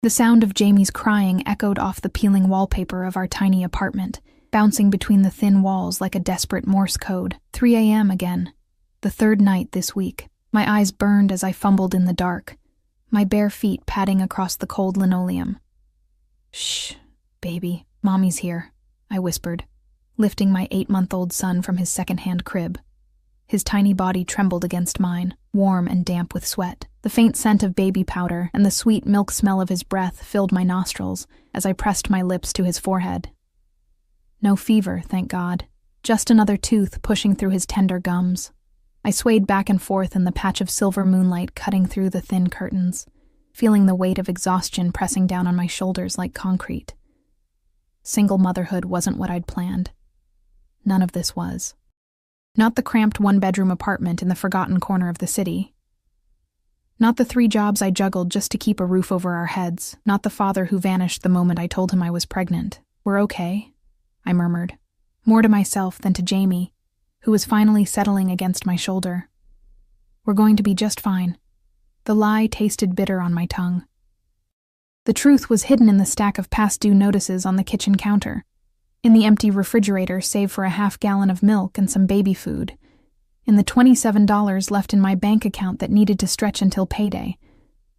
The sound of Jamie's crying echoed off the peeling wallpaper of our tiny apartment, bouncing between the thin walls like a desperate Morse code. 3 a.m. again. The third night this week. My eyes burned as I fumbled in the dark, my bare feet padding across the cold linoleum. "Shh, baby, Mommy's here," I whispered, lifting my 8-month-old son from his second-hand crib. His tiny body trembled against mine, warm and damp with sweat. The faint scent of baby powder and the sweet milk smell of his breath filled my nostrils as I pressed my lips to his forehead. No fever, thank God. Just another tooth pushing through his tender gums. I swayed back and forth in the patch of silver moonlight cutting through the thin curtains, feeling the weight of exhaustion pressing down on my shoulders like concrete. Single motherhood wasn't what I'd planned. None of this was. Not the cramped one-bedroom apartment in the forgotten corner of the city. Not the 3 jobs I juggled just to keep a roof over our heads. Not the father who vanished the moment I told him I was pregnant. "We're okay," I murmured, more to myself than to Jamie, who was finally settling against my shoulder. "We're going to be just fine." The lie tasted bitter on my tongue. The truth was hidden in the stack of past-due notices on the kitchen counter, in the empty refrigerator save for a half-gallon of milk and some baby food, in the $27 left in my bank account that needed to stretch until payday,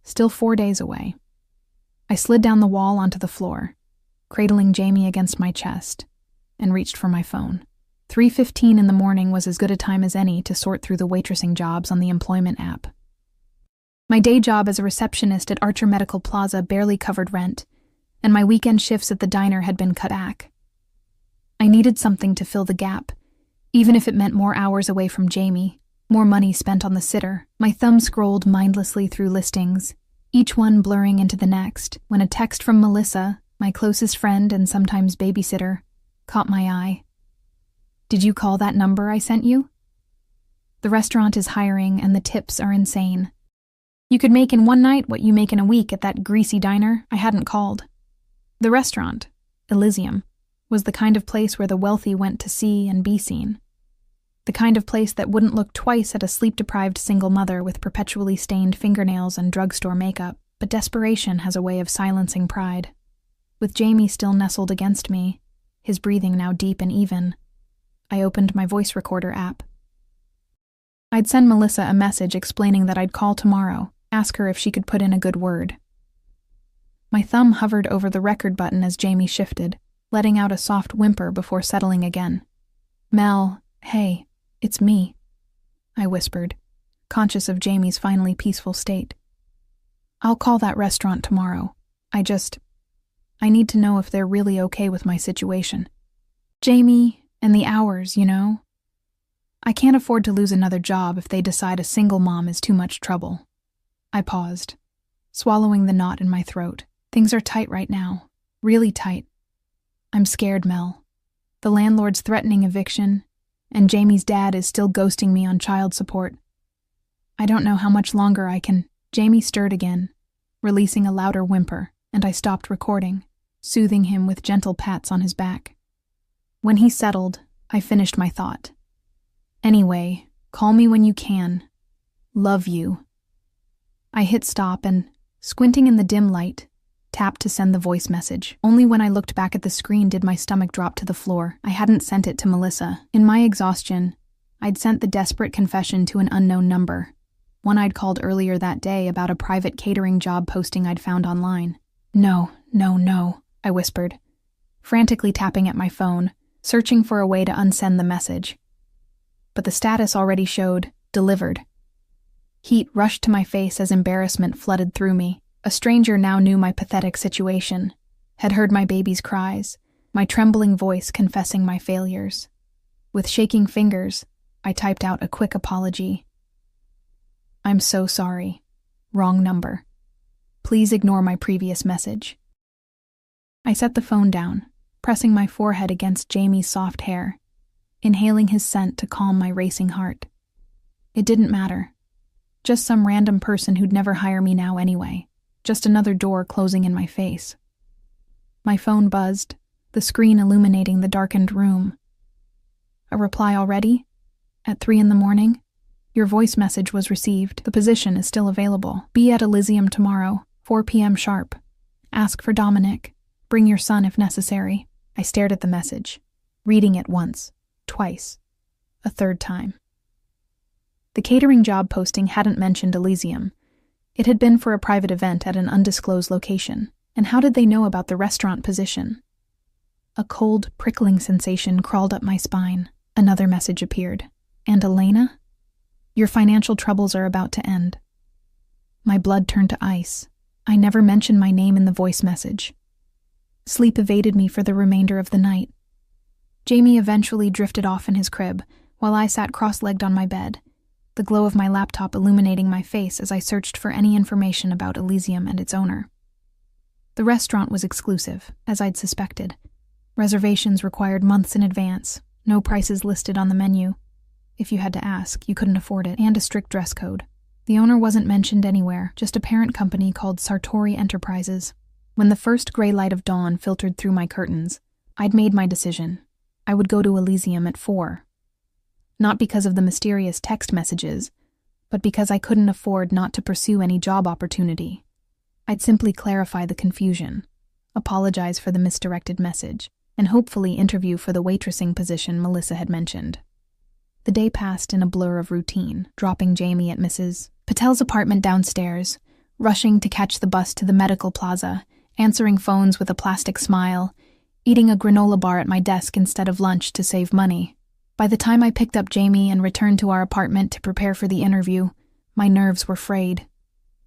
still 4 days away. I slid down the wall onto the floor, cradling Jamie against my chest, and reached for my phone. 3:15 in the morning was as good a time as any to sort through the waitressing jobs on the employment app. My day job as a receptionist at Archer Medical Plaza barely covered rent, and my weekend shifts at the diner had been cut back. I needed something to fill the gap, even if it meant more hours away from Jamie, more money spent on the sitter. My thumb scrolled mindlessly through listings, each one blurring into the next, when a text from Melissa, my closest friend and sometimes babysitter, caught my eye. "Did you call that number I sent you? The restaurant is hiring and the tips are insane. You could make in one night what you make in a week at that greasy diner." I hadn't called. The restaurant, Elysium, was the kind of place where the wealthy went to see and be seen. The kind of place that wouldn't look twice at a sleep-deprived single mother with perpetually stained fingernails and drugstore makeup. But desperation has a way of silencing pride. With Jamie still nestled against me, his breathing now deep and even, I opened my voice recorder app. I'd send Melissa a message explaining that I'd call tomorrow, ask her if she could put in a good word. My thumb hovered over the record button as Jamie shifted, letting out a soft whimper before settling again. "Mel, hey, it's me," I whispered, conscious of Jamie's finally peaceful state. "I'll call that restaurant tomorrow. I need to know if they're really okay with my situation. Jamie, and the hours, you know? I can't afford to lose another job if they decide a single mom is too much trouble." I paused, swallowing the knot in my throat. Things are tight right now, really tight. I'm scared, Mel. The landlord's threatening eviction, and Jamie's dad is still ghosting me on child support. I don't know how much longer I can. Jamie stirred again, releasing a louder whimper, and I stopped recording, soothing him with gentle pats on his back. When he settled, I finished my thought. "Anyway, call me when you can. Love you." I hit stop and, squinting in the dim light, tapped to send the voice message. Only when I looked back at the screen did my stomach drop to the floor. I hadn't sent it to Melissa. In my exhaustion, I'd sent the desperate confession to an unknown number, one I'd called earlier that day about a private catering job posting I'd found online. No, I whispered, frantically tapping at my phone, searching for a way to unsend the message. But the status already showed, delivered. Heat rushed to my face as embarrassment flooded through me. A stranger now knew my pathetic situation, had heard my baby's cries, my trembling voice confessing my failures. With shaking fingers, I typed out a quick apology. "I'm so sorry. Wrong number. Please ignore my previous message." I set the phone down, pressing my forehead against Jamie's soft hair, inhaling his scent to calm my racing heart. It didn't matter. Just some random person who'd never hire me now anyway. Just another door closing in my face. My phone buzzed, the screen illuminating the darkened room. "A reply already? At 3 a.m? Your voice message was received. The position is still available. Be at Elysium tomorrow, 4 p.m. sharp." Ask for Dominic. Bring your son if necessary. I stared at the message, reading it once, twice, a third time. The catering job posting hadn't mentioned Elysium. It had been for a private event at an undisclosed location. And how did they know about the restaurant position? A cold, prickling sensation crawled up my spine. Another message appeared. And Elena? Your financial troubles are about to end. My blood turned to ice. I never mentioned my name in the voice message. Sleep evaded me for the remainder of the night. Jamie eventually drifted off in his crib, while I sat cross-legged on my bed, the glow of my laptop illuminating my face as I searched for any information about Elysium and its owner. The restaurant was exclusive, as I'd suspected. Reservations required months in advance, no prices listed on the menu. If you had to ask, you couldn't afford it, and a strict dress code. The owner wasn't mentioned anywhere, just a parent company called Sartori Enterprises. When the first gray light of dawn filtered through my curtains, I'd made my decision. I would go to Elysium at 4. Not because of the mysterious text messages, but because I couldn't afford not to pursue any job opportunity. I'd simply clarify the confusion, apologize for the misdirected message, and hopefully interview for the waitressing position Melissa had mentioned. The day passed in a blur of routine, dropping Jamie at Mrs. Patel's apartment downstairs, rushing to catch the bus to the medical plaza, answering phones with a plastic smile, eating a granola bar at my desk instead of lunch to save money. By the time I picked up Jamie and returned to our apartment to prepare for the interview, my nerves were frayed.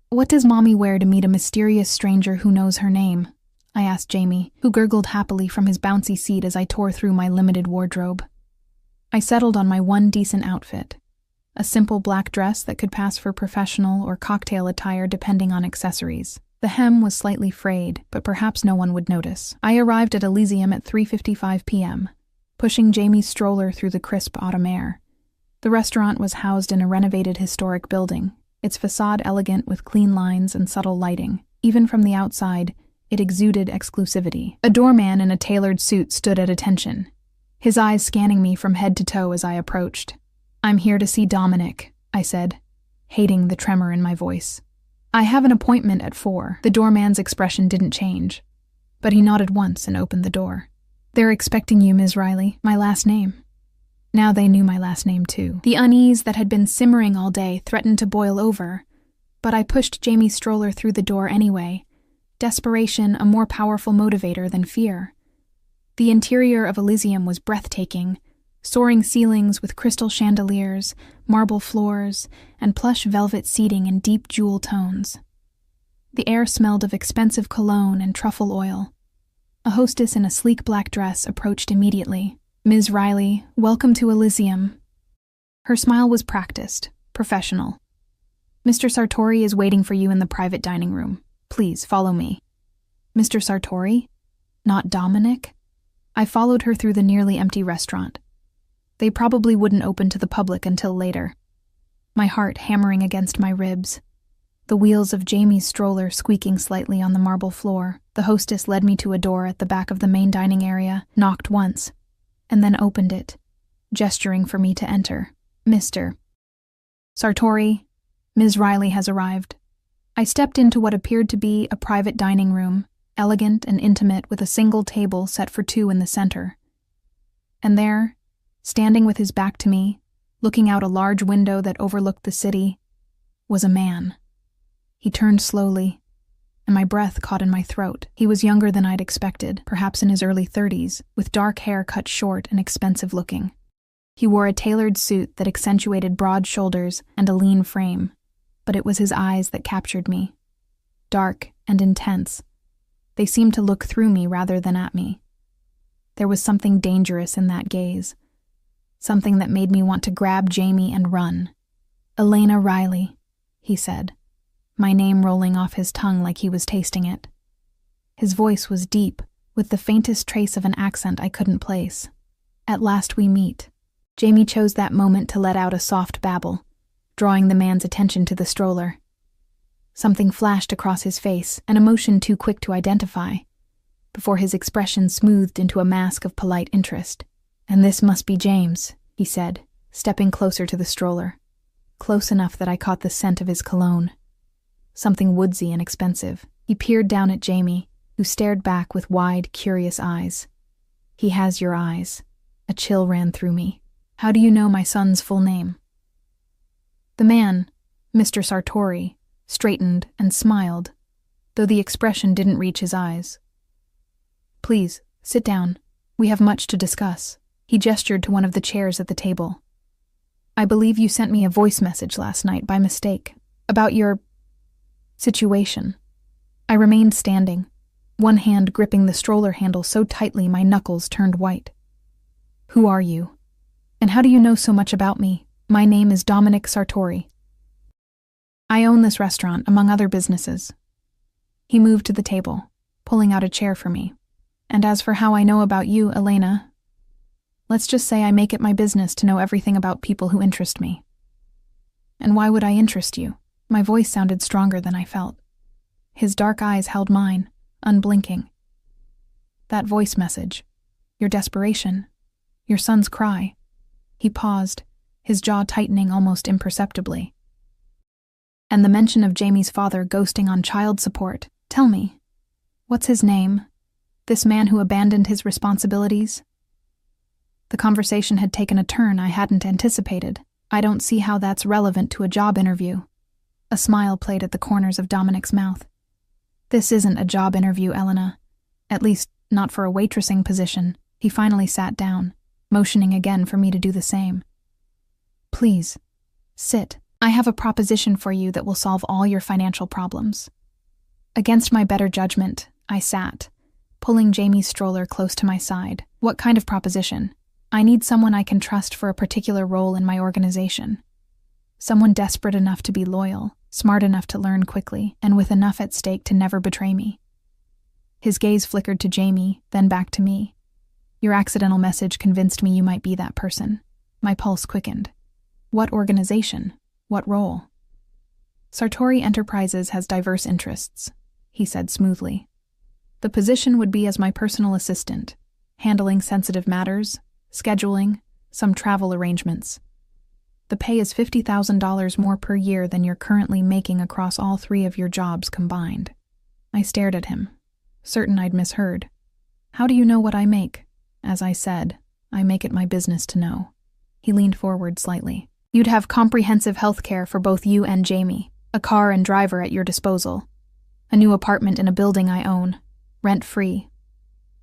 What does Mommy wear to meet a mysterious stranger who knows her name? I asked Jamie, who gurgled happily from his bouncy seat as I tore through my limited wardrobe. I settled on my one decent outfit, a simple black dress that could pass for professional or cocktail attire depending on accessories. The hem was slightly frayed, but perhaps no one would notice. I arrived at Elysium at 3:55 p.m., pushing Jamie's stroller through the crisp autumn air. The restaurant was housed in a renovated historic building, its facade elegant with clean lines and subtle lighting. Even from the outside, it exuded exclusivity. A doorman in a tailored suit stood at attention, his eyes scanning me from head to toe as I approached. "I'm here to see Dominic," I said, hating the tremor in my voice. "I have an appointment at 4. The doorman's expression didn't change, but he nodded once and opened the door. "They're expecting you, Ms. Riley, my last name." Now they knew my last name, too. The unease that had been simmering all day threatened to boil over, but I pushed Jamie's stroller through the door anyway, desperation a more powerful motivator than fear. The interior of Elysium was breathtaking, soaring ceilings with crystal chandeliers, marble floors, and plush velvet seating in deep jewel tones. The air smelled of expensive cologne and truffle oil. A hostess in a sleek black dress approached immediately. "Ms. Riley, welcome to Elysium." Her smile was practiced, professional. "Mr. Sartori is waiting for you in the private dining room. Please follow me." Mr. Sartori? Not Dominic? I followed her through the nearly empty restaurant. They probably wouldn't open to the public until later. My heart hammering against my ribs. The wheels of Jamie's stroller squeaking slightly on the marble floor. The hostess led me to a door at the back of the main dining area, knocked once, and then opened it, gesturing for me to enter. "Mr. Sartori, Ms. Riley has arrived." I stepped into what appeared to be a private dining room, elegant and intimate with a single table set for 2 in the center. And there, standing with his back to me, looking out a large window that overlooked the city, was a man. He turned slowly, and my breath caught in my throat. He was younger than I'd expected, perhaps in his early 30s, with dark hair cut short and expensive looking. He wore a tailored suit that accentuated broad shoulders and a lean frame, but it was his eyes that captured me. Dark and intense, they seemed to look through me rather than at me. There was something dangerous in that gaze, something that made me want to grab Jamie and run. "Elena Riley," he said, my name rolling off his tongue like he was tasting it. His voice was deep, with the faintest trace of an accent I couldn't place. "At last we meet." Jamie chose that moment to let out a soft babble, drawing the man's attention to the stroller. Something flashed across his face, an emotion too quick to identify, before his expression smoothed into a mask of polite interest. "And this must be James," he said, stepping closer to the stroller, close enough that I caught the scent of his cologne. Something woodsy and expensive. He peered down at Jamie, who stared back with wide, curious eyes. "He has your eyes." A chill ran through me. "How do you know my son's full name?" The man, Mr. Sartori, straightened and smiled, though the expression didn't reach his eyes. "Please, sit down. We have much to discuss." He gestured to one of the chairs at the table. "I believe you sent me a voice message last night by mistake about your situation." I remained standing, one hand gripping the stroller handle so tightly my knuckles turned white. "Who are you? And how do you know so much about me? My name is Dominic Sartori. I own this restaurant, among other businesses." He moved to the table, pulling out a chair for me. "And as for how I know about you, Elena, let's just say I make it my business to know everything about people who interest me." "And why would I interest you?" My voice sounded stronger than I felt. His dark eyes held mine, unblinking. "That voice message, your desperation, your son's cry." He paused, his jaw tightening almost imperceptibly. "And the mention of Jamie's father ghosting on child support. Tell me, what's his name? This man who abandoned his responsibilities?" The conversation had taken a turn I hadn't anticipated. "I don't see how that's relevant to a job interview." A smile played at the corners of Dominic's mouth. "This isn't a job interview, Elena. At least, not for a waitressing position." He finally sat down, motioning again for me to do the same. "Please, sit. I have a proposition for you that will solve all your financial problems." Against my better judgment, I sat, pulling Jamie's stroller close to my side. "What kind of proposition?" "I need someone I can trust for a particular role in my organization. Someone desperate enough to be loyal, smart enough to learn quickly, and with enough at stake to never betray me." His gaze flickered to Jamie, then back to me. "Your accidental message convinced me you might be that person." My pulse quickened. "What organization? What role?" "Sartori Enterprises has diverse interests," he said smoothly. "The position would be as my personal assistant, handling sensitive matters, scheduling, some travel arrangements. The pay is $50,000 more per year than you're currently making across all 3 of your jobs combined." I stared at him, certain I'd misheard. "How do you know what I make?" "As I said, I make it my business to know." He leaned forward slightly. "You'd have comprehensive health care for both you and Jamie, a car and driver at your disposal, a new apartment in a building I own, rent-free."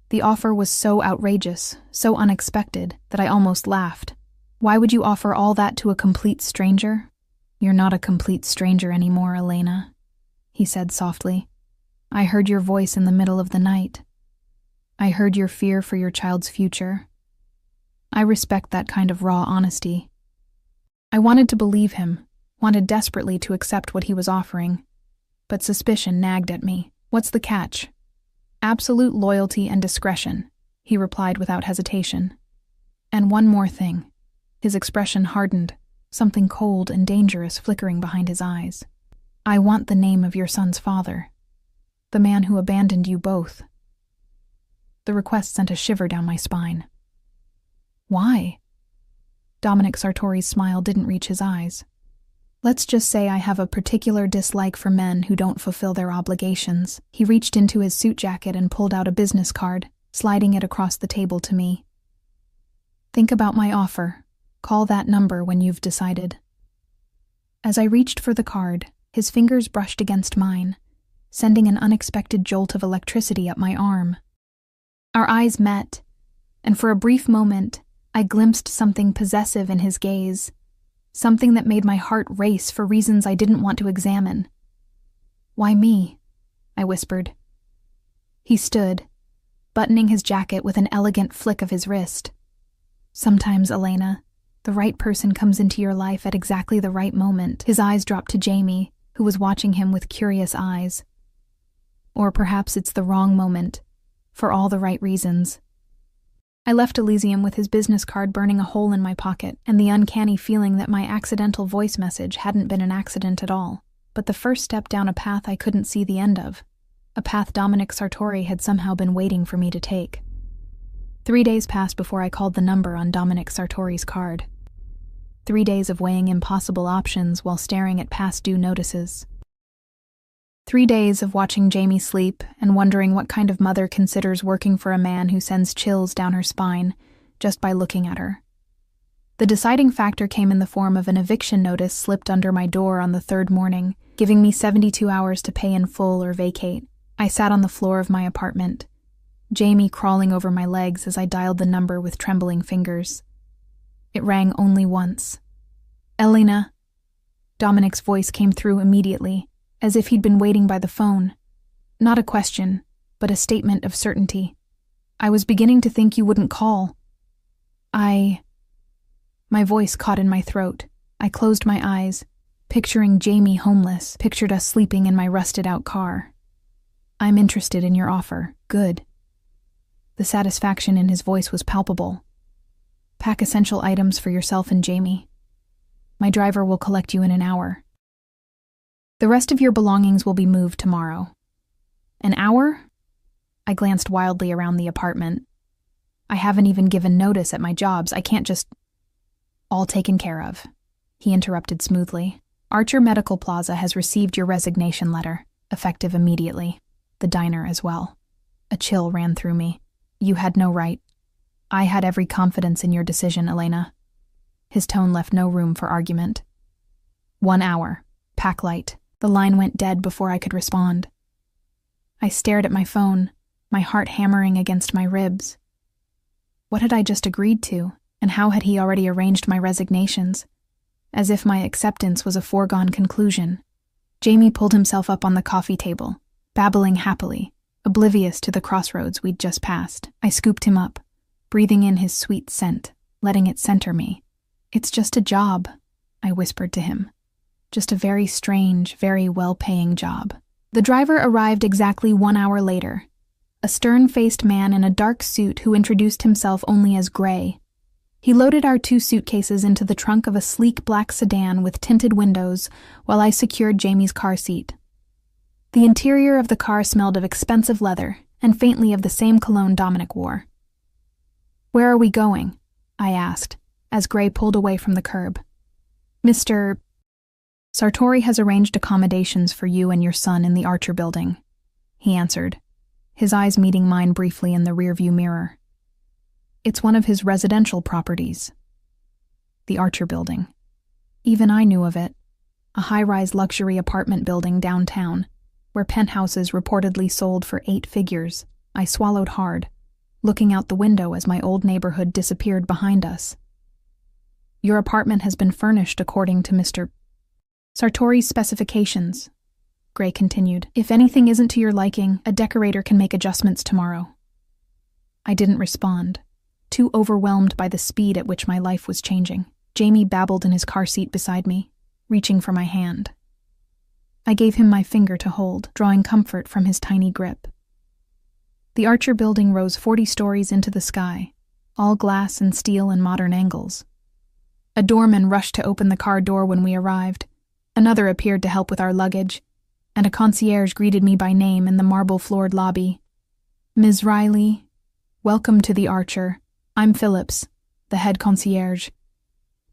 The offer was so outrageous, so unexpected, that I almost laughed. "Why would you offer all that to a complete stranger?" "You're not a complete stranger anymore, Elena," he said softly. "I heard your voice in the middle of the night. I heard your fear for your child's future. I respect that kind of raw honesty." I wanted to believe him, wanted desperately to accept what he was offering, but suspicion nagged at me. "What's the catch?" "Absolute loyalty and discretion," he replied without hesitation. "And one more thing." His expression hardened, something cold and dangerous flickering behind his eyes. "I want the name of your son's father, the man who abandoned you both." The request sent a shiver down my spine. "Why?" Dominic Sartori's smile didn't reach his eyes. "Let's just say I have a particular dislike for men who don't fulfill their obligations." He reached into his suit jacket and pulled out a business card, sliding it across the table to me. "Think about my offer. Call that number when you've decided." As I reached for the card, his fingers brushed against mine, sending an unexpected jolt of electricity up my arm. Our eyes met, and for a brief moment, I glimpsed something possessive in his gaze, something that made my heart race for reasons I didn't want to examine. "Why me?" I whispered. He stood, buttoning his jacket with an elegant flick of his wrist. "Sometimes, Elena, the right person comes into your life at exactly the right moment." His eyes dropped to Jamie, who was watching him with curious eyes. "Or perhaps it's the wrong moment, for all the right reasons." I left Elysium with his business card burning a hole in my pocket and the uncanny feeling that my accidental voice message hadn't been an accident at all, but the first step down a path I couldn't see the end of, a path Dominic Sartori had somehow been waiting for me to take. 3 days passed before I called the number on Dominic Sartori's card. 3 days of weighing impossible options while staring at past due notices. 3 days of watching Jamie sleep and wondering what kind of mother considers working for a man who sends chills down her spine just by looking at her. The deciding factor came in the form of an eviction notice slipped under my door on the 3rd morning, giving me 72 hours to pay in full or vacate. I sat on the floor of my apartment, Jamie crawling over my legs as I dialed the number with trembling fingers. It rang only once. "Elena." Dominic's voice came through immediately, as if he'd been waiting by the phone. Not a question, but a statement of certainty. "I was beginning to think you wouldn't call." My voice caught in my throat. I closed my eyes, picturing Jamie homeless, pictured us sleeping in my rusted-out car. "I'm interested in your offer. Good." The satisfaction in his voice was palpable. "Pack essential items for yourself and Jamie. My driver will collect you in an hour. The rest of your belongings will be moved tomorrow." "An hour?" I glanced wildly around the apartment. "I haven't even given notice at my jobs. I can't just—" "All taken care of," he interrupted smoothly. "Archer Medical Plaza has received your resignation letter, effective immediately. The diner as well." A chill ran through me. "You had no right." "I had every confidence in your decision, Elena." His tone left no room for argument. 1 hour. Pack light." The line went dead before I could respond. I stared at my phone, my heart hammering against my ribs. What had I just agreed to, and how had he already arranged my resignations? As if my acceptance was a foregone conclusion. Jamie pulled himself up on the coffee table, babbling happily, oblivious to the crossroads we'd just passed. I scooped him up, breathing in his sweet scent, letting it center me. "It's just a job," I whispered to him. "Just a very strange, very well-paying job." The driver arrived exactly 1 hour later, a stern-faced man in a dark suit who introduced himself only as Gray. He loaded our 2 suitcases into the trunk of a sleek black sedan with tinted windows while I secured Jamie's car seat. The interior of the car smelled of expensive leather and faintly of the same cologne Dominic wore. "Where are we going?" I asked, as Gray pulled away from the curb. "Mr. Sartori has arranged accommodations for you and your son in the Archer building," he answered, his eyes meeting mine briefly in the rearview mirror. "It's one of his residential properties." The Archer building. Even I knew of it. A high-rise luxury apartment building downtown, where penthouses reportedly sold for 8 figures. I swallowed hard, looking out the window as my old neighborhood disappeared behind us. "Your apartment has been furnished according to Mr. Sartori's specifications," Gray continued. "If anything isn't to your liking, a decorator can make adjustments tomorrow." I didn't respond, too overwhelmed by the speed at which my life was changing. Jamie babbled in his car seat beside me, reaching for my hand. I gave him my finger to hold, drawing comfort from his tiny grip. The Archer building rose 40 stories into the sky, all glass and steel and modern angles. A doorman rushed to open the car door when we arrived. Another appeared to help with our luggage, and a concierge greeted me by name in the marble-floored lobby. "Ms. Riley, welcome to the Archer. I'm Phillips, the head concierge.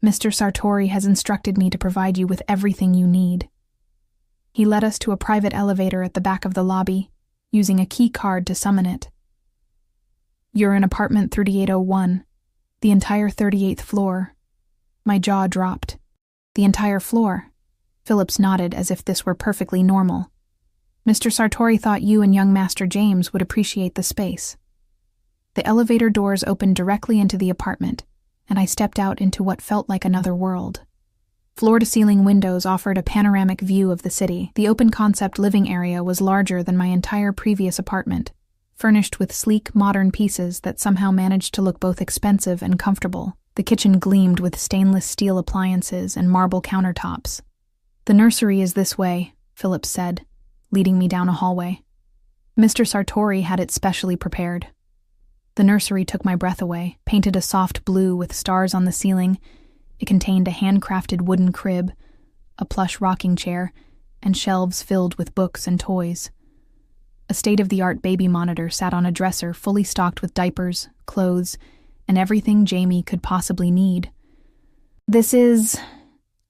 Mr. Sartori has instructed me to provide you with everything you need." He led us to a private elevator at the back of the lobby, using a key card to summon it. "You're in apartment 3801, the entire 38th floor." My jaw dropped. "The entire floor?" Phillips nodded as if this were perfectly normal. "Mr. Sartori thought you and young Master James would appreciate the space." The elevator doors opened directly into the apartment, and I stepped out into what felt like another world. Floor-to-ceiling windows offered a panoramic view of the city. The open-concept living area was larger than my entire previous apartment, furnished with sleek, modern pieces that somehow managed to look both expensive and comfortable. The kitchen gleamed with stainless steel appliances and marble countertops. "The nursery is this way," Phillips said, leading me down a hallway. "Mr. Sartori had it specially prepared." The nursery took my breath away, painted a soft blue with stars on the ceiling. It contained a handcrafted wooden crib, a plush rocking chair, and shelves filled with books and toys. A state-of-the-art baby monitor sat on a dresser fully stocked with diapers, clothes, and everything Jamie could possibly need. "This is—"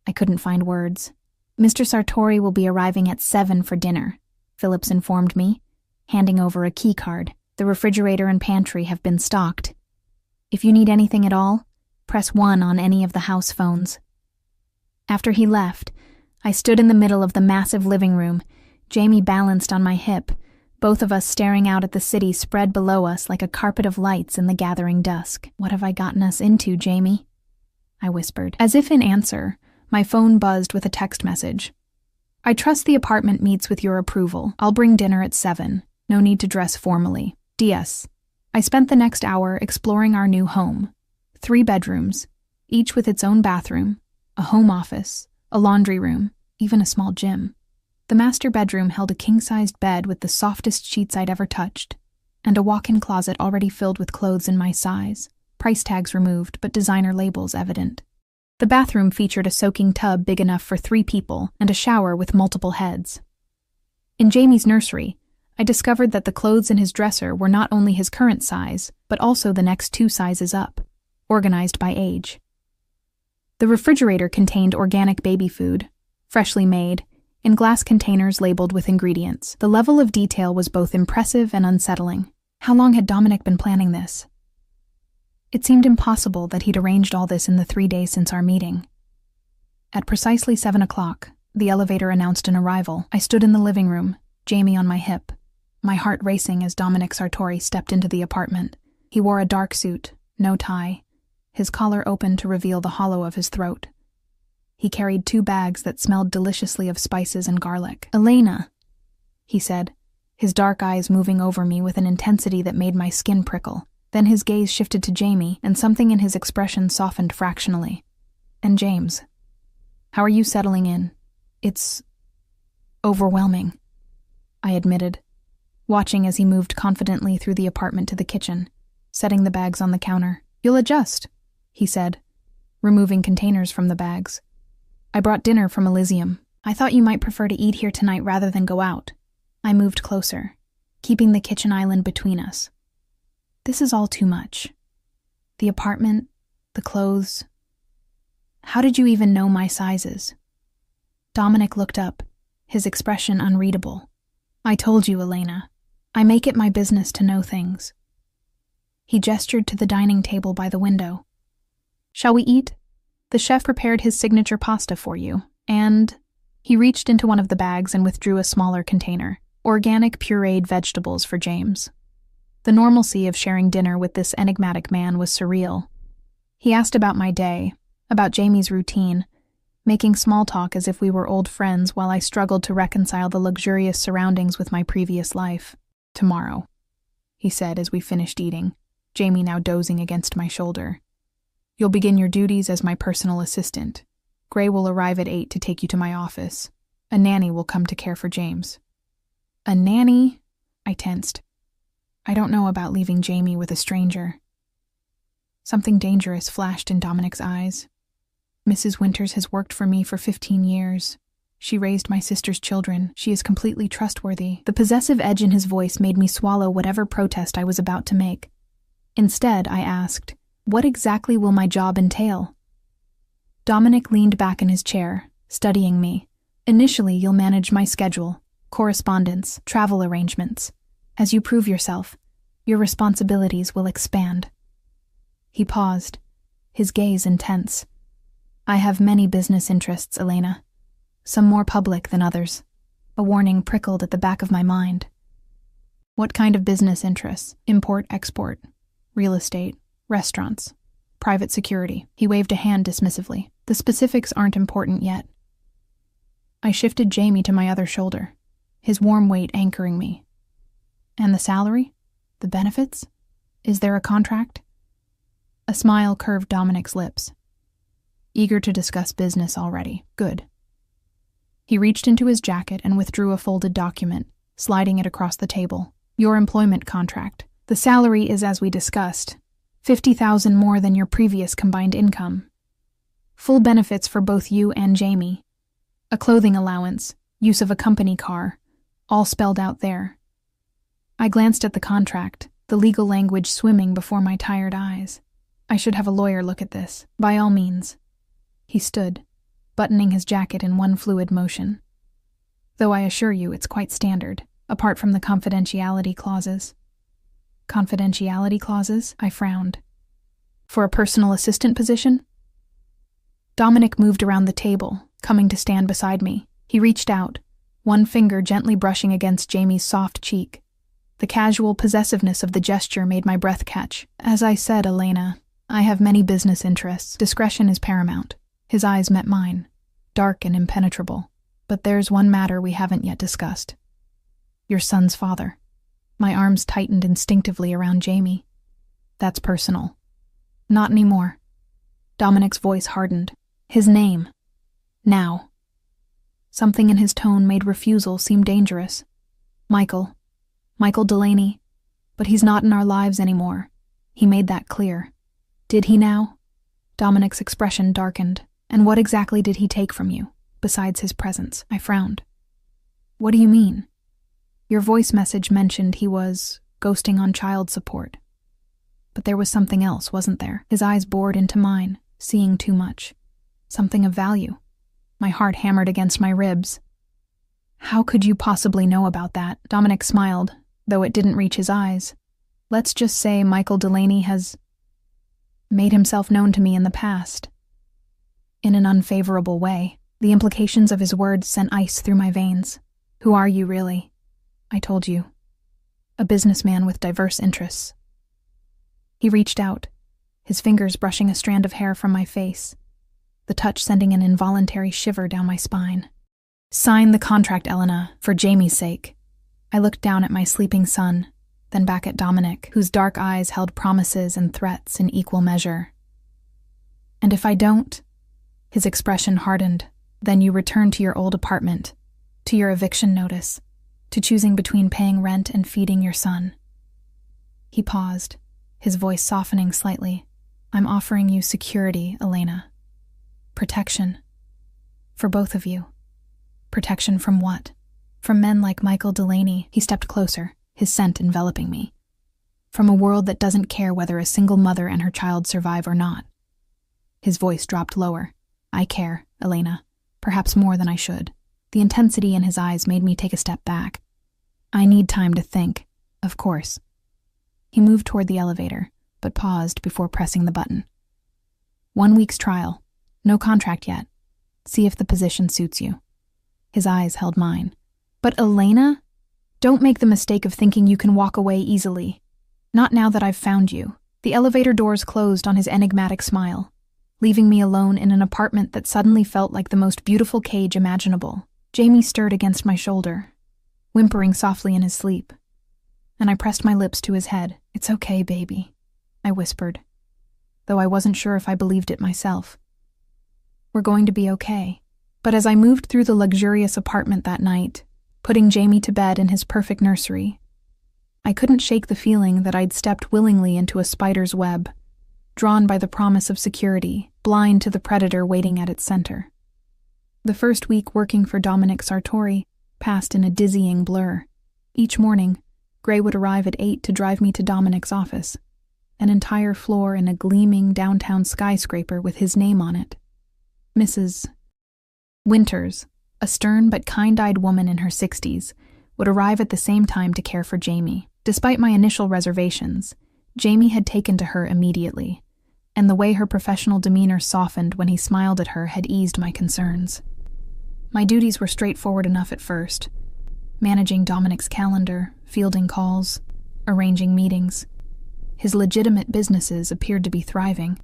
I couldn't find words. "Mr. Sartori will be arriving at 7 for dinner. Phillips informed me, handing over a key card. The refrigerator and pantry have been stocked. If you need anything at all, press 1 on any of the house phones. After he left, I stood in the middle of the massive living room, Jamie balanced on my hip, both of us staring out at the city spread below us like a carpet of lights in the gathering dusk. "What have I gotten us into, Jamie?" I whispered. As if in answer, my phone buzzed with a text message. "I trust the apartment meets with your approval. I'll bring dinner at 7. No need to dress formally. DS." I spent the next hour exploring our new home. 3 bedrooms, each with its own bathroom, a home office, a laundry room, even a small gym. The master bedroom held a king-sized bed with the softest sheets I'd ever touched, and a walk-in closet already filled with clothes in my size, price tags removed but designer labels evident. The bathroom featured a soaking tub big enough for 3 people and a shower with multiple heads. In Jamie's nursery, I discovered that the clothes in his dresser were not only his current size, but also the next 2 sizes up, organized by age. The refrigerator contained organic baby food, freshly made, in glass containers labeled with ingredients. The level of detail was both impressive and unsettling. How long had Dominic been planning this? It seemed impossible that he'd arranged all this in the 3 days since our meeting. At precisely 7 o'clock, the elevator announced an arrival. I stood in the living room, Jamie on my hip, my heart racing as Dominic Sartori stepped into the apartment. He wore a dark suit, no tie, his collar open to reveal the hollow of his throat. He carried 2 bags that smelled deliciously of spices and garlic. "Elena," he said, his dark eyes moving over me with an intensity that made my skin prickle. Then his gaze shifted to Jamie, and something in his expression softened fractionally. "And James, how are you settling in?" "It's overwhelming," I admitted, watching as he moved confidently through the apartment to the kitchen, setting the bags on the counter. "You'll adjust," he said, removing containers from the bags. "I brought dinner from Elysium. I thought you might prefer to eat here tonight rather than go out." I moved closer, keeping the kitchen island between us. This is all too much. The apartment, the clothes. How did you even know my sizes? Dominic looked up, his expression unreadable. "I told you, Elena. I make it my business to know things." He gestured to the dining table by the window. "Shall we eat? The chef prepared his signature pasta for you, and..." He reached into one of the bags and withdrew a smaller container, organic pureed vegetables for James. The normalcy of sharing dinner with this enigmatic man was surreal. He asked about my day, about Jamie's routine, making small talk as if we were old friends while I struggled to reconcile the luxurious surroundings with my previous life. "Tomorrow," he said as we finished eating, Jamie now dozing against my shoulder. "You'll begin your duties as my personal assistant. Gray will arrive at 8 to take you to my office. A nanny will come to care for James." "A nanny?" I tensed. I don't know about leaving Jamie with a stranger. Something dangerous flashed in Dominic's eyes. "Mrs. Winters has worked for me for 15 years. She raised my sister's children. She is completely trustworthy." The possessive edge in his voice made me swallow whatever protest I was about to make. Instead, I asked, "What exactly will my job entail?" Dominic leaned back in his chair, studying me. "Initially, you'll manage my schedule, correspondence, travel arrangements. As you prove yourself, your responsibilities will expand." He paused, his gaze intense. "I have many business interests, Elena. Some more public than others." A warning prickled at the back of my mind. "What kind of business interests?" "Import, export, real estate, restaurants, private security." He waved a hand dismissively. "The specifics aren't important yet." I shifted Jamie to my other shoulder, his warm weight anchoring me. "And the salary? The benefits? Is there a contract?" A smile curved Dominic's lips. "Eager to discuss business already. Good." He reached into his jacket and withdrew a folded document, sliding it across the table. "Your employment contract. The salary is as we discussed, $50,000 more than your previous combined income. Full benefits for both you and Jamie. A clothing allowance, use of a company car, all spelled out there." I glanced at the contract, the legal language swimming before my tired eyes. "I should have a lawyer look at this, by all means." He stood, buttoning his jacket in one fluid motion. "Though I assure you it's quite standard." apart from the confidentiality clauses. Confidentiality clauses? I frowned. For a personal assistant position? Dominic moved around the table, coming to stand beside me. He reached out, one finger gently brushing against Jamie's soft cheek. The casual possessiveness of the gesture made my breath catch. As I said, Elena, I have many business interests. Discretion is paramount. His eyes met mine, dark and impenetrable. But there's one matter we haven't yet discussed. Your son's father. My arms tightened instinctively around Jamie. That's personal. Not anymore. Dominic's voice hardened. His name. Now. Something in his tone made refusal seem dangerous. Michael Delaney. But he's not in our lives anymore. He made that clear. Did he now? Dominic's expression darkened. And what exactly did he take from you, besides his presence? I frowned. What do you mean? Your voice message mentioned he was ghosting on child support. But there was something else, wasn't there? His eyes bored into mine, seeing too much. Something of value. My heart hammered against my ribs. How could you possibly know about that? Dominic smiled, though it didn't reach his eyes. Let's just say Michael Delaney has made himself known to me in the past. In an unfavorable way. The implications of his words sent ice through my veins. Who are you, really? I told you. A businessman with diverse interests. He reached out, his fingers brushing a strand of hair from my face, the touch sending an involuntary shiver down my spine. Sign the contract, Elena, for Jamie's sake. I looked down at my sleeping son, then back at Dominic, whose dark eyes held promises and threats in equal measure. And if I don't? His expression hardened. Then you return to your old apartment, to your eviction notice, to choosing between paying rent and feeding your son. He paused, his voice softening slightly. I'm offering you security, Elena. Protection. For both of you. Protection from what? From men like Michael Delaney. He stepped closer, his scent enveloping me. From a world that doesn't care whether a single mother and her child survive or not. His voice dropped lower. I care, Elena. Perhaps more than I should. The intensity in his eyes made me take a step back. I need time to think, of course. He moved toward the elevator, but paused before pressing the button. 1 week's trial. No contract yet. See if the position suits you. His eyes held mine. But Elena? Don't make the mistake of thinking you can walk away easily. Not now that I've found you. The elevator doors closed on his enigmatic smile, leaving me alone in an apartment that suddenly felt like the most beautiful cage imaginable. Jamie stirred against my shoulder, whimpering softly in his sleep, and I pressed my lips to his head. It's okay, baby, I whispered, though I wasn't sure if I believed it myself. We're going to be okay. But as I moved through the luxurious apartment that night, putting Jamie to bed in his perfect nursery, I couldn't shake the feeling that I'd stepped willingly into a spider's web, drawn by the promise of security, blind to the predator waiting at its center. The first week working for Dominic Sartori passed in a dizzying blur. Each morning, Gray would arrive at 8 to drive me to Dominic's office, an entire floor in a gleaming downtown skyscraper with his name on it. Mrs. Winters, a stern but kind-eyed woman in her 60s, would arrive at the same time to care for Jamie. Despite my initial reservations, Jamie had taken to her immediately, and the way her professional demeanor softened when he smiled at her had eased my concerns. My duties were straightforward enough at first, managing Dominic's calendar, fielding calls, arranging meetings. His legitimate businesses appeared to be thriving.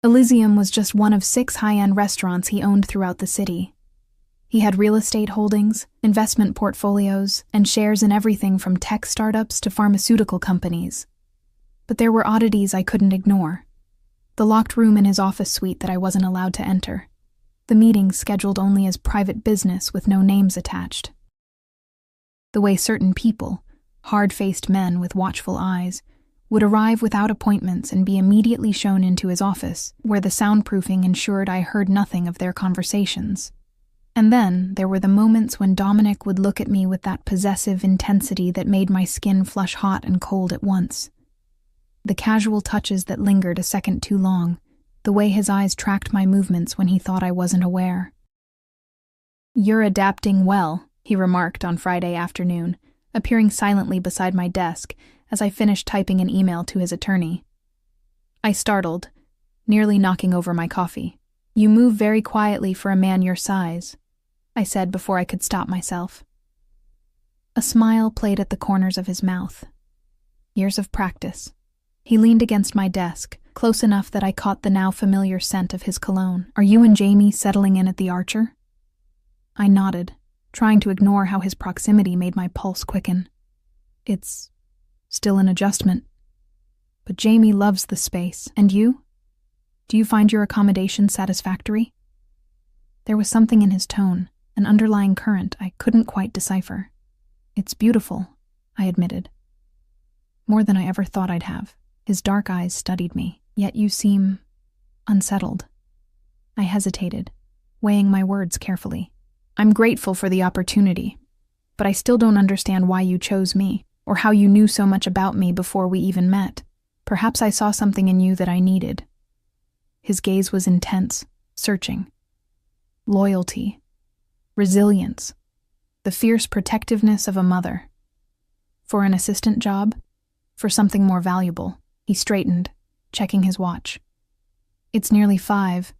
Elysium was just one of 6 high-end restaurants he owned throughout the city. He had real estate holdings, investment portfolios, and shares in everything from tech startups to pharmaceutical companies. But there were oddities I couldn't ignore. The locked room in his office suite that I wasn't allowed to enter. The meetings scheduled only as private business with no names attached. The way certain people, hard-faced men with watchful eyes, would arrive without appointments and be immediately shown into his office, where the soundproofing ensured I heard nothing of their conversations. And then there were the moments when Dominic would look at me with that possessive intensity that made my skin flush hot and cold at once. The casual touches that lingered a second too long, the way his eyes tracked my movements when he thought I wasn't aware. You're adapting well, he remarked on Friday afternoon, appearing silently beside my desk as I finished typing an email to his attorney. I startled, nearly knocking over my coffee. "You move very quietly for a man your size," I said before I could stop myself. A smile played at the corners of his mouth. Years of practice. He leaned against my desk, close enough that I caught the now familiar scent of his cologne. "Are you and Jamie settling in at the Archer?" I nodded, trying to ignore how his proximity made my pulse quicken. "It's still an adjustment. But Jamie loves the space. And you? Do you find your accommodation satisfactory?" There was something in his tone, an underlying current I couldn't quite decipher. "It's beautiful," I admitted. More than I ever thought I'd have. His dark eyes studied me. "Yet you seem unsettled." I hesitated, weighing my words carefully. "I'm grateful for the opportunity, but I still don't understand why you chose me, or how you knew so much about me before we even met. Perhaps I saw something in you that I needed." His gaze was intense, searching. Loyalty, resilience, the fierce protectiveness of a mother. For an assistant job? For something more valuable? He straightened, checking his watch. "It's nearly 5.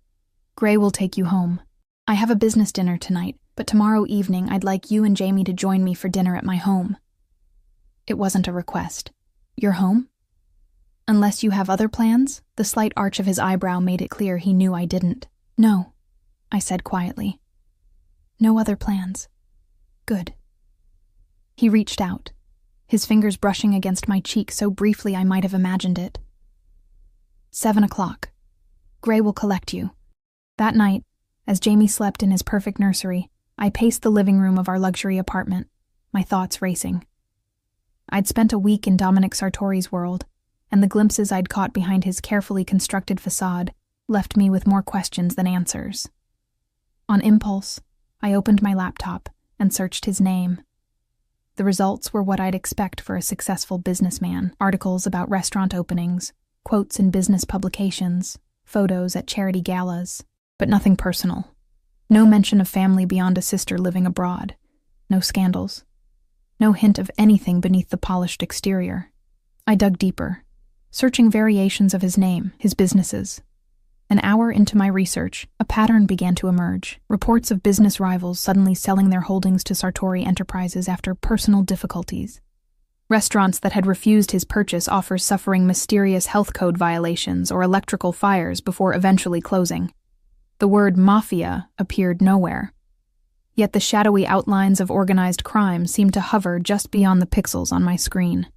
Gray will take you home. I have a business dinner tonight, but tomorrow evening I'd like you and Jamie to join me for dinner at my home." It wasn't a request. "Your home?" "Unless you have other plans?" The slight arch of his eyebrow made it clear he knew I didn't. "No," I said quietly. "No other plans." "Good." He reached out, his fingers brushing against my cheek so briefly I might have imagined it. 7 o'clock. Gray will collect you. That night, as Jamie slept in his perfect nursery, I paced the living room of our luxury apartment, my thoughts racing. I'd spent a week in Dominic Sartori's world, and the glimpses I'd caught behind his carefully constructed facade left me with more questions than answers. On impulse, I opened my laptop and searched his name. The results were what I'd expect for a successful businessman: articles about restaurant openings, quotes in business publications, photos at charity galas, but nothing personal. No mention of family beyond a sister living abroad. No scandals. No hint of anything beneath the polished exterior. I dug deeper, searching variations of his name, his businesses. An hour into my research, a pattern began to emerge. Reports of business rivals suddenly selling their holdings to Sartori Enterprises after personal difficulties. Restaurants that had refused his purchase offers suffering mysterious health code violations or electrical fires before eventually closing. The word Mafia appeared nowhere. Yet the shadowy outlines of organized crime seemed to hover just beyond the pixels on my screen.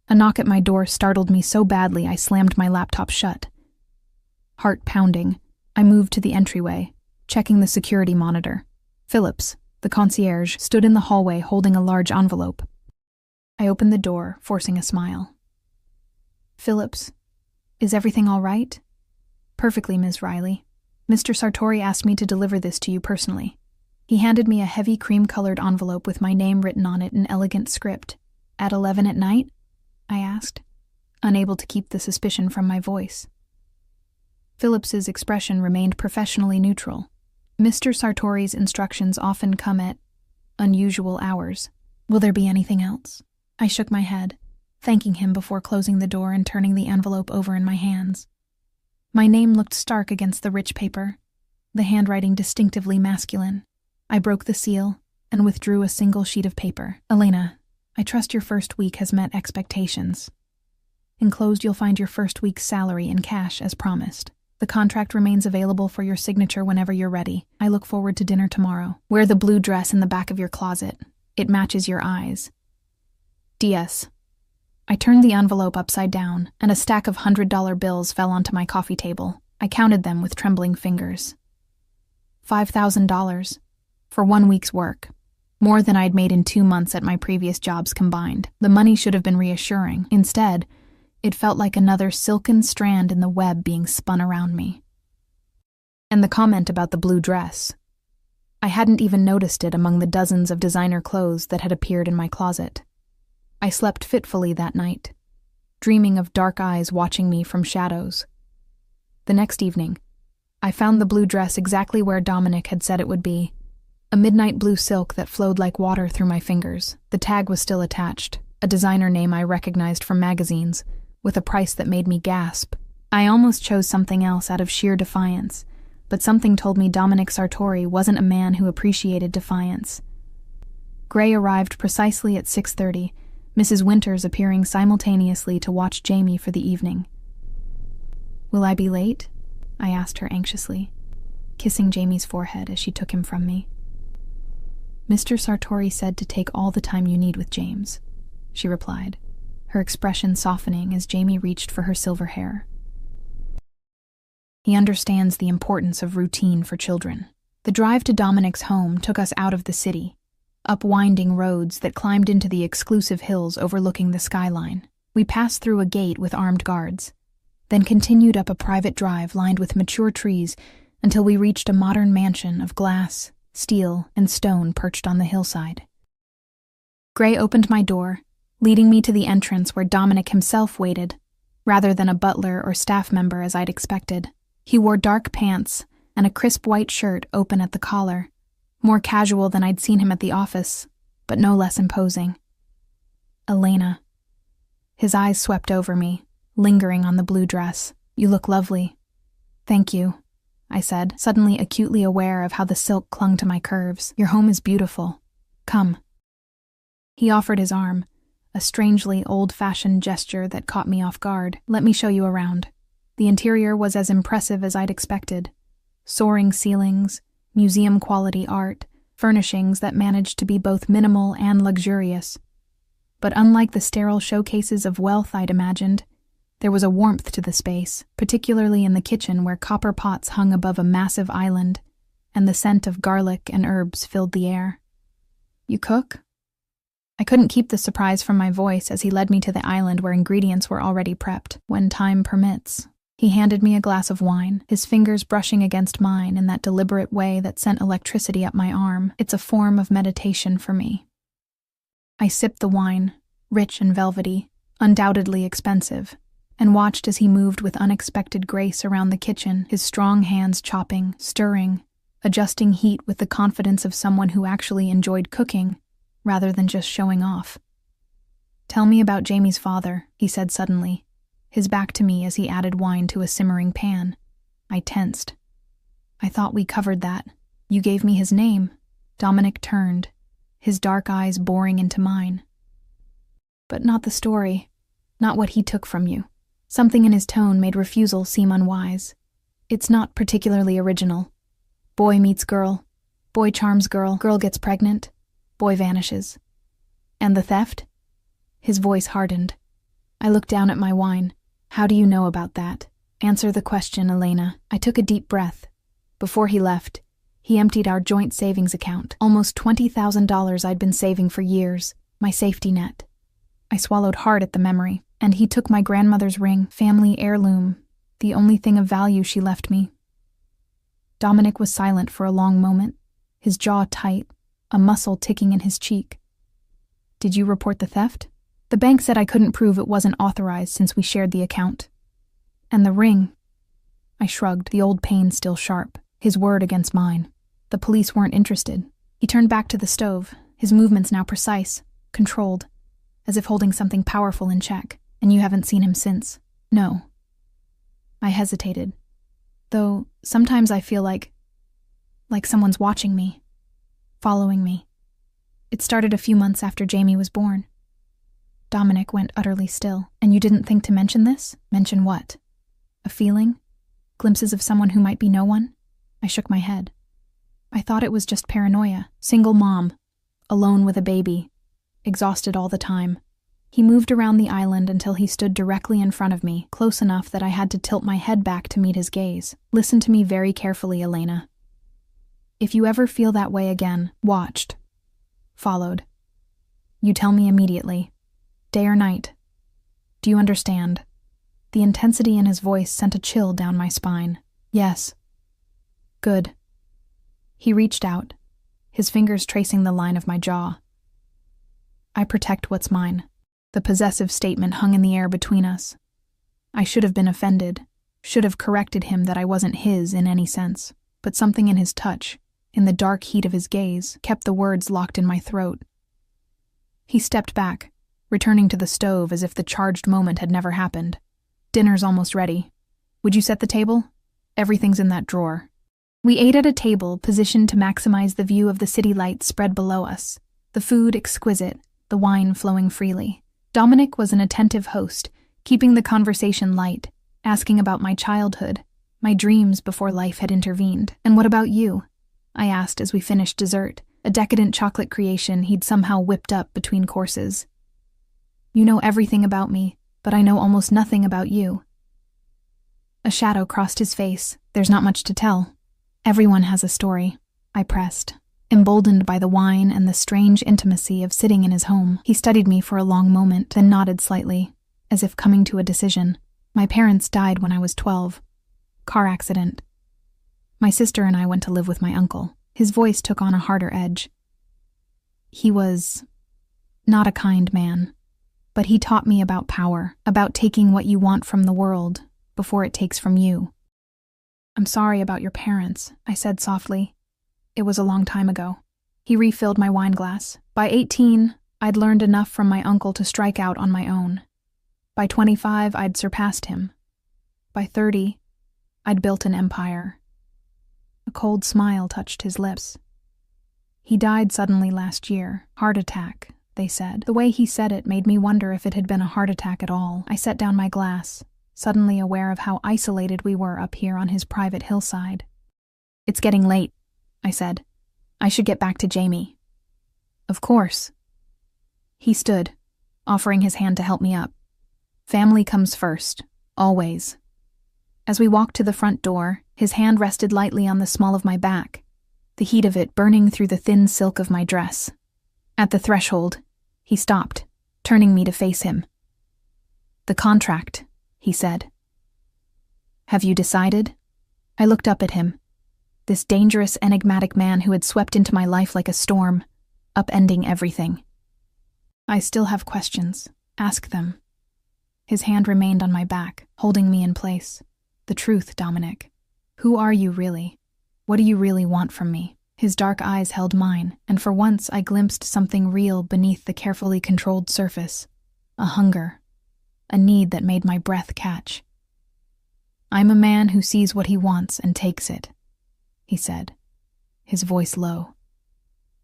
A knock at my door startled me so badly I slammed my laptop shut. Heart pounding, I moved to the entryway, checking the security monitor. Phillips, the concierge, stood in the hallway holding a large envelope. I opened the door, forcing a smile. "Phillips, is everything all right?" "Perfectly, Ms. Riley. Mr. Sartori asked me to deliver this to you personally." He handed me a heavy cream-colored envelope with my name written on it in elegant script. "At 11 at night?" I asked, unable to keep the suspicion from my voice. Phillips's expression remained professionally neutral. "Mr. Sartori's instructions often come at unusual hours. Will there be anything else?" I shook my head, thanking him before closing the door and turning the envelope over in my hands. My name looked stark against the rich paper, the handwriting distinctively masculine. I broke the seal and withdrew a single sheet of paper. "Elena, I trust your first week has met expectations. Enclosed you'll find your first week's salary in cash as promised. The contract remains available for your signature whenever you're ready. I look forward to dinner tomorrow. Wear the blue dress in the back of your closet. It matches your eyes. DS." I turned the envelope upside down, and a stack of $100 bills fell onto my coffee table. I counted them with trembling fingers. $5,000 for 1 week's work. More than I'd made in 2 months at my previous jobs combined. The money should have been reassuring. Instead, it felt like another silken strand in the web being spun around me. And the comment about the blue dress. I hadn't even noticed it among the dozens of designer clothes that had appeared in my closet. I slept fitfully that night, dreaming of dark eyes watching me from shadows. The next evening, I found the blue dress exactly where Dominic had said it would be, A midnight blue silk that flowed like water through my fingers. The tag was still attached, a designer name I recognized from magazines, with a price that made me gasp. I almost chose something else out of sheer defiance, but something told me Dominic Sartori wasn't a man who appreciated defiance. Gray arrived precisely at 6:30, Mrs. Winters appearing simultaneously to watch Jamie for the evening. "Will I be late?" I asked her anxiously, kissing Jamie's forehead as she took him from me. "Mr. Sartori said to take all the time you need with James," she replied, her expression softening as Jamie reached for her silver hair. "He understands the importance of routine for children." The drive to Dominic's home took us out of the city, up winding roads that climbed into the exclusive hills overlooking the skyline. We passed through a gate with armed guards, then continued up a private drive lined with mature trees until we reached a modern mansion of glass, steel, and stone perched on the hillside. Gray opened my door, leading me to the entrance where Dominic himself waited, rather than a butler or staff member as I'd expected. He wore dark pants and a crisp white shirt open at the collar, more casual than I'd seen him at the office, but no less imposing. "Elena." His eyes swept over me, lingering on the blue dress. "You look lovely." "Thank you," I said, suddenly acutely aware of how the silk clung to my curves. "Your home is beautiful. Come." He offered his arm, a strangely old-fashioned gesture that caught me off guard. "Let me show you around." The interior was as impressive as I'd expected. Soaring ceilings, museum-quality art, furnishings that managed to be both minimal and luxurious. But unlike the sterile showcases of wealth I'd imagined, there was a warmth to the space, particularly in the kitchen where copper pots hung above a massive island, and the scent of garlic and herbs filled the air. "You cook?" I couldn't keep the surprise from my voice as he led me to the island where ingredients were already prepped. "When time permits." He handed me a glass of wine, his fingers brushing against mine in that deliberate way that sent electricity up my arm. "It's a form of meditation for me." I sipped the wine, rich and velvety, undoubtedly expensive, and watched as he moved with unexpected grace around the kitchen, his strong hands chopping, stirring, adjusting heat with the confidence of someone who actually enjoyed cooking, rather than just showing off. "Tell me about Jamie's father," he said suddenly, his back to me as he added wine to a simmering pan. I tensed. "I thought we covered that. You gave me his name." Dominic turned, his dark eyes boring into mine. "But not the story. Not what he took from you." Something in his tone made refusal seem unwise. "It's not particularly original. Boy meets girl. Boy charms girl. Girl gets pregnant. Boy vanishes. And the theft?" His voice hardened. I looked down at my wine. "How do you know about that?" "Answer the question, Elena." I took a deep breath. Before he left, he emptied our joint savings account, almost $20,000 I'd been saving for years, my safety net. I swallowed hard at the memory, and he took my grandmother's ring, family heirloom, the only thing of value she left me. Dominic was silent for a long moment, his jaw tight, a muscle ticking in his cheek. "Did you report the theft?" "The bank said I couldn't prove it wasn't authorized since we shared the account." "And the ring?" I shrugged, the old pain still sharp, his word against mine. "The police weren't interested." He turned back to the stove, his movements now precise, controlled, as if holding something powerful in check. "And you haven't seen him since?" "No." I hesitated, though sometimes I feel like someone's watching me, following me. It started a few months after Jamie was born. Dominic went utterly still. "And you didn't think to mention this?" "Mention what?" "A feeling? Glimpses of someone who might be no one?" I shook my head. "I thought it was just paranoia. Single mom, alone with a baby, exhausted all the time." He moved around the island until he stood directly in front of me, close enough that I had to tilt my head back to meet his gaze. "Listen to me very carefully, Elena. If you ever feel that way again," watched, followed, "you tell me immediately. Day or night. Do you understand?" The intensity in his voice sent a chill down my spine. "Yes." "Good." He reached out, his fingers tracing the line of my jaw. "I protect what's mine." The possessive statement hung in the air between us. I should have been offended, should have corrected him that I wasn't his in any sense, but something in his touch, in the dark heat of his gaze, kept the words locked in my throat. He stepped back, returning to the stove as if the charged moment had never happened. "Dinner's almost ready. Would you set the table? Everything's in that drawer." We ate at a table positioned to maximize the view of the city lights spread below us, the food exquisite, the wine flowing freely. Dominic was an attentive host, keeping the conversation light, asking about my childhood, my dreams before life had intervened. "And what about you?" I asked as we finished dessert, a decadent chocolate creation he'd somehow whipped up between courses. "You know everything about me, but I know almost nothing about you." A shadow crossed his face. "There's not much to tell. Everyone has a story," I pressed, emboldened by the wine and the strange intimacy of sitting in his home. He studied me for a long moment, then nodded slightly, as if coming to a decision. "My parents died when I was 12. Car accident. My sister and I went to live with my uncle." His voice took on a harder edge. "He was not a kind man, but he taught me about power, about taking what you want from the world before it takes from you." "I'm sorry about your parents," I said softly. "It was a long time ago." He refilled my wine glass. By 18, I'd learned enough from my uncle to strike out on my own. By 25, I'd surpassed him. By 30, I'd built an empire. A cold smile touched his lips. "He died suddenly last year. Heart attack," they said. The way he said it made me wonder if it had been a heart attack at all. I set down my glass, suddenly aware of how isolated we were up here on his private hillside. "It's getting late," I said. "I should get back to Jamie." "Of course." He stood, offering his hand to help me up. "Family comes first, always." As we walked to the front door, his hand rested lightly on the small of my back, the heat of it burning through the thin silk of my dress. At the threshold, he stopped, turning me to face him. "The contract," he said. "Have you decided?" I looked up at him, this dangerous, enigmatic man who had swept into my life like a storm, upending everything. "I still have questions. Ask them." His hand remained on my back, holding me in place. "The truth, Dominic. Who are you really? What do you really want from me?" His dark eyes held mine, and for once I glimpsed something real beneath the carefully controlled surface. A hunger. A need that made my breath catch. "I'm a man who sees what he wants and takes it," he said, his voice low.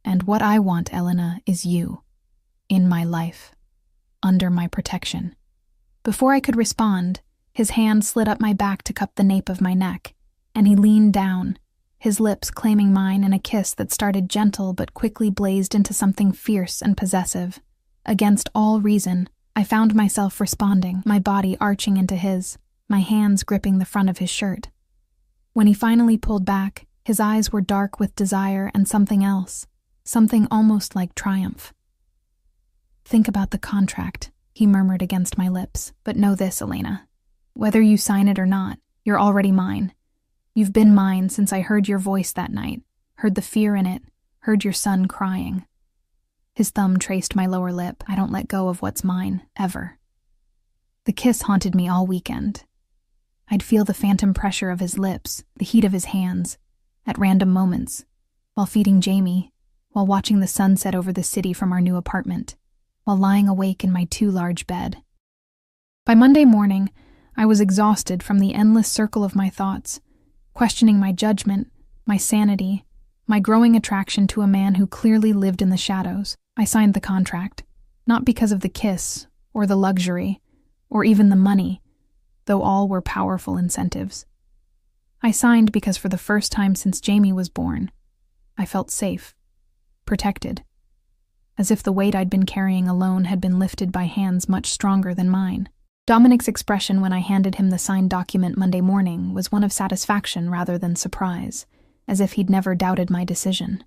"And what I want, Elena, is you. In my life. Under my protection." Before I could respond, his hand slid up my back to cup the nape of my neck, and he leaned down, his lips claiming mine in a kiss that started gentle but quickly blazed into something fierce and possessive. Against all reason, I found myself responding, my body arching into his, my hands gripping the front of his shirt. When he finally pulled back, his eyes were dark with desire and something else, something almost like triumph. "Think about the contract," he murmured against my lips. "But know this, Elena. Whether you sign it or not, you're already mine. You've been mine since I heard your voice that night, heard the fear in it, heard your son crying." His thumb traced my lower lip. "I don't let go of what's mine, ever." The kiss haunted me all weekend. I'd feel the phantom pressure of his lips, the heat of his hands, at random moments, while feeding Jamie, while watching the sunset over the city from our new apartment, while lying awake in my too large bed. By Monday morning, I was exhausted from the endless circle of my thoughts, questioning my judgment, my sanity, my growing attraction to a man who clearly lived in the shadows. I signed the contract, not because of the kiss, or the luxury, or even the money, though all were powerful incentives. I signed because for the first time since Jamie was born, I felt safe, protected, as if the weight I'd been carrying alone had been lifted by hands much stronger than mine. Dominic's expression when I handed him the signed document Monday morning was one of satisfaction rather than surprise, as if he'd never doubted my decision.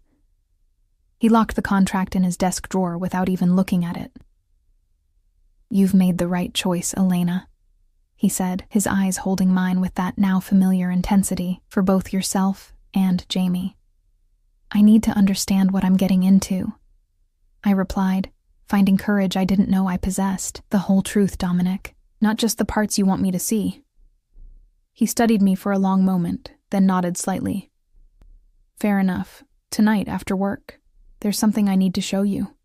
He locked the contract in his desk drawer without even looking at it. "You've made the right choice, Elena," he said, his eyes holding mine with that now familiar intensity, "for both yourself and Jamie." "I need to understand what I'm getting into," I replied, finding courage I didn't know I possessed. "The whole truth, Dominic, not just the parts you want me to see." He studied me for a long moment, then nodded slightly. "Fair enough. Tonight, after work. There's something I need to show you.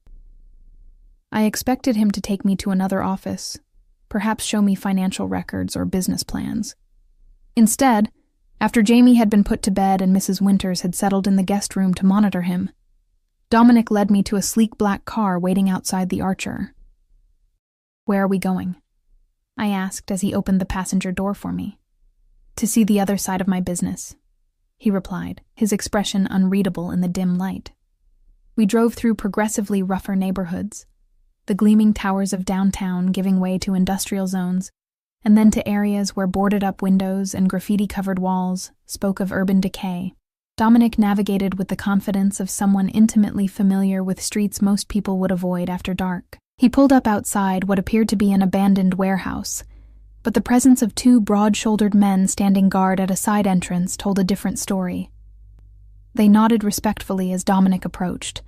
I expected him to take me to another office, perhaps show me financial records or business plans. Instead, after Jamie had been put to bed and Mrs. Winters had settled in the guest room to monitor him, Dominic led me to a sleek black car waiting outside the Archer. "Where are we going?" I asked as he opened the passenger door for me. "To see the other side of my business," he replied, his expression unreadable in the dim light. We drove through progressively rougher neighborhoods, the gleaming towers of downtown giving way to industrial zones, and then to areas where boarded-up windows and graffiti-covered walls spoke of urban decay. Dominic navigated with the confidence of someone intimately familiar with streets most people would avoid after dark. He pulled up outside what appeared to be an abandoned warehouse, but the presence of two broad-shouldered men standing guard at a side entrance told a different story. They nodded respectfully as Dominic approached,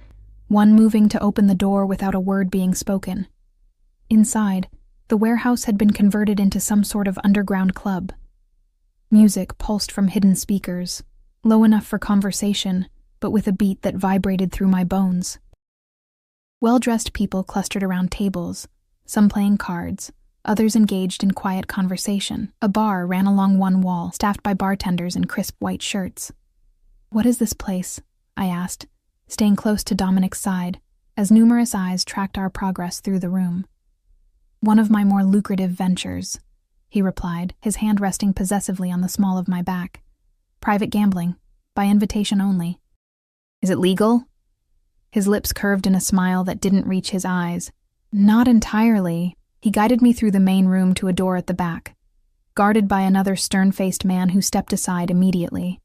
one moving to open the door without a word being spoken. Inside, the warehouse had been converted into some sort of underground club. Music pulsed from hidden speakers, low enough for conversation, but with a beat that vibrated through my bones. Well-dressed people clustered around tables, some playing cards, others engaged in quiet conversation. A bar ran along one wall, staffed by bartenders in crisp white shirts. "What is this place?" I asked, staying close to Dominic's side, as numerous eyes tracked our progress through the room. "One of my more lucrative ventures," he replied, his hand resting possessively on the small of my back. "Private gambling, by invitation only." "Is it legal?" His lips curved in a smile that didn't reach his eyes. "Not entirely." He guided me through the main room to a door at the back, guarded by another stern-faced man who stepped aside immediately.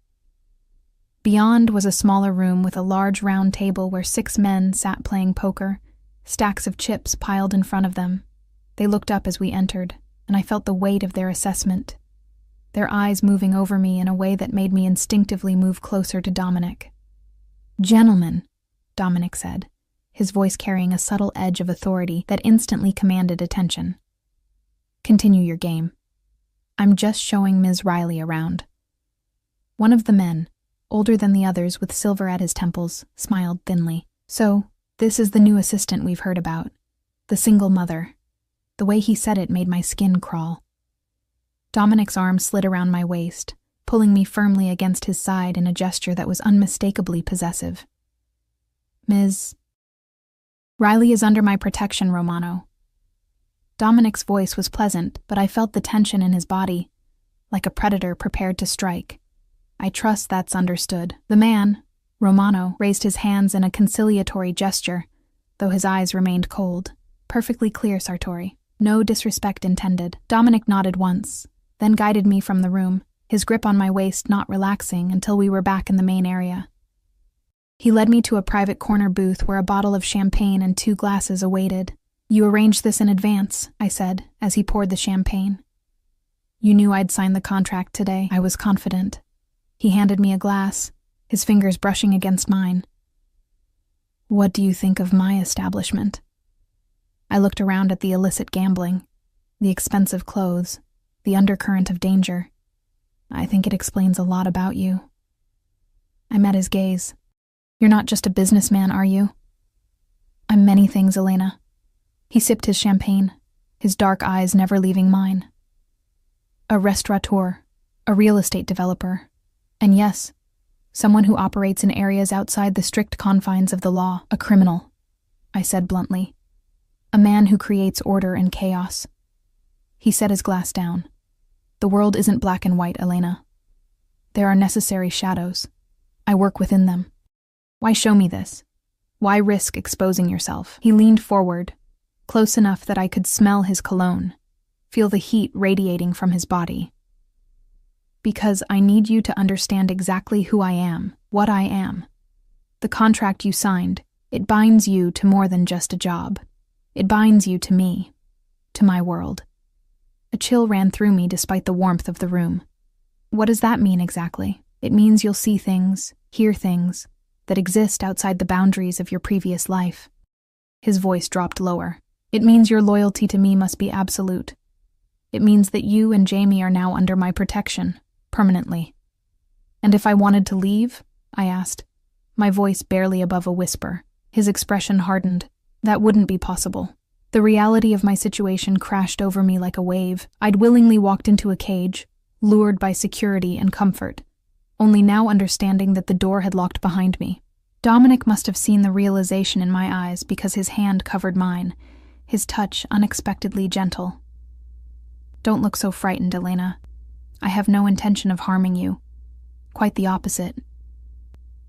Beyond was a smaller room with a large round table where 6 men sat playing poker, stacks of chips piled in front of them. They looked up as we entered, and I felt the weight of their assessment, their eyes moving over me in a way that made me instinctively move closer to Dominic. "Gentlemen," Dominic said, his voice carrying a subtle edge of authority that instantly commanded attention. "Continue your game. I'm just showing Ms. Riley around." One of the men, older than the others with silver at his temples, smiled thinly. "So, this is the new assistant we've heard about. The single mother." The way he said it made my skin crawl. Dominic's arm slid around my waist, pulling me firmly against his side in a gesture that was unmistakably possessive. "Ms. Riley is under my protection, Romano." Dominic's voice was pleasant, but I felt the tension in his body, like a predator prepared to strike. "I trust that's understood." The man, Romano, raised his hands in a conciliatory gesture, though his eyes remained cold. "Perfectly clear, Sartori. No disrespect intended." Dominic nodded once, then guided me from the room, his grip on my waist not relaxing until we were back in the main area. He led me to a private corner booth where a bottle of champagne and 2 glasses awaited. "You arranged this in advance," I said, as he poured the champagne. "You knew I'd sign the contract today." I was confident. He handed me a glass, his fingers brushing against mine. "What do you think of my establishment?" I looked around at the illicit gambling, the expensive clothes, the undercurrent of danger. "I think it explains a lot about you." I met his gaze. "You're not just a businessman, are you?" "I'm many things, Elena." He sipped his champagne, his dark eyes never leaving mine. "A restaurateur, a real estate developer, and yes, someone who operates in areas outside the strict confines of the law. A criminal," I said bluntly. "A man who creates order and chaos." He set his glass down. "The world isn't black and white, Elena. There are necessary shadows. I work within them. Why show me this? Why risk exposing yourself?" He leaned forward, close enough that I could smell his cologne, feel the heat radiating from his body. "Because I need you to understand exactly who I am, what I am. The contract you signed, it binds you to more than just a job. It binds you to me, to my world." A chill ran through me despite the warmth of the room. "What does that mean exactly?" "It means you'll see things, hear things, that exist outside the boundaries of your previous life." His voice dropped lower. "It means your loyalty to me must be absolute. It means that you and Jamie are now under my protection, permanently." "And if I wanted to leave?" I asked, my voice barely above a whisper. His expression hardened. That wouldn't be possible. The reality of my situation crashed over me like a wave. I'd willingly walked into a cage, lured by security and comfort, only now understanding that the door had locked behind me. Dominic must have seen the realization in my eyes because his hand covered mine, his touch unexpectedly gentle. Don't look so frightened, Elena. I have no intention of harming you. Quite the opposite.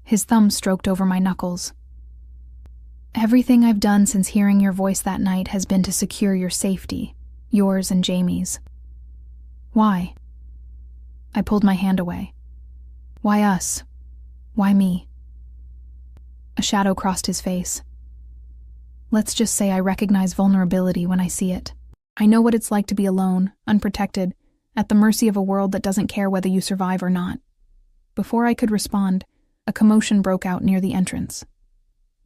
His thumb stroked over my knuckles. Everything I've done since hearing your voice that night has been to secure your safety, yours and Jamie's. Why? I pulled my hand away. Why us? Why me? A shadow crossed his face. Let's just say I recognize vulnerability when I see it. I know what it's like to be alone, unprotected, at the mercy of a world that doesn't care whether you survive or not. Before I could respond, a commotion broke out near the entrance.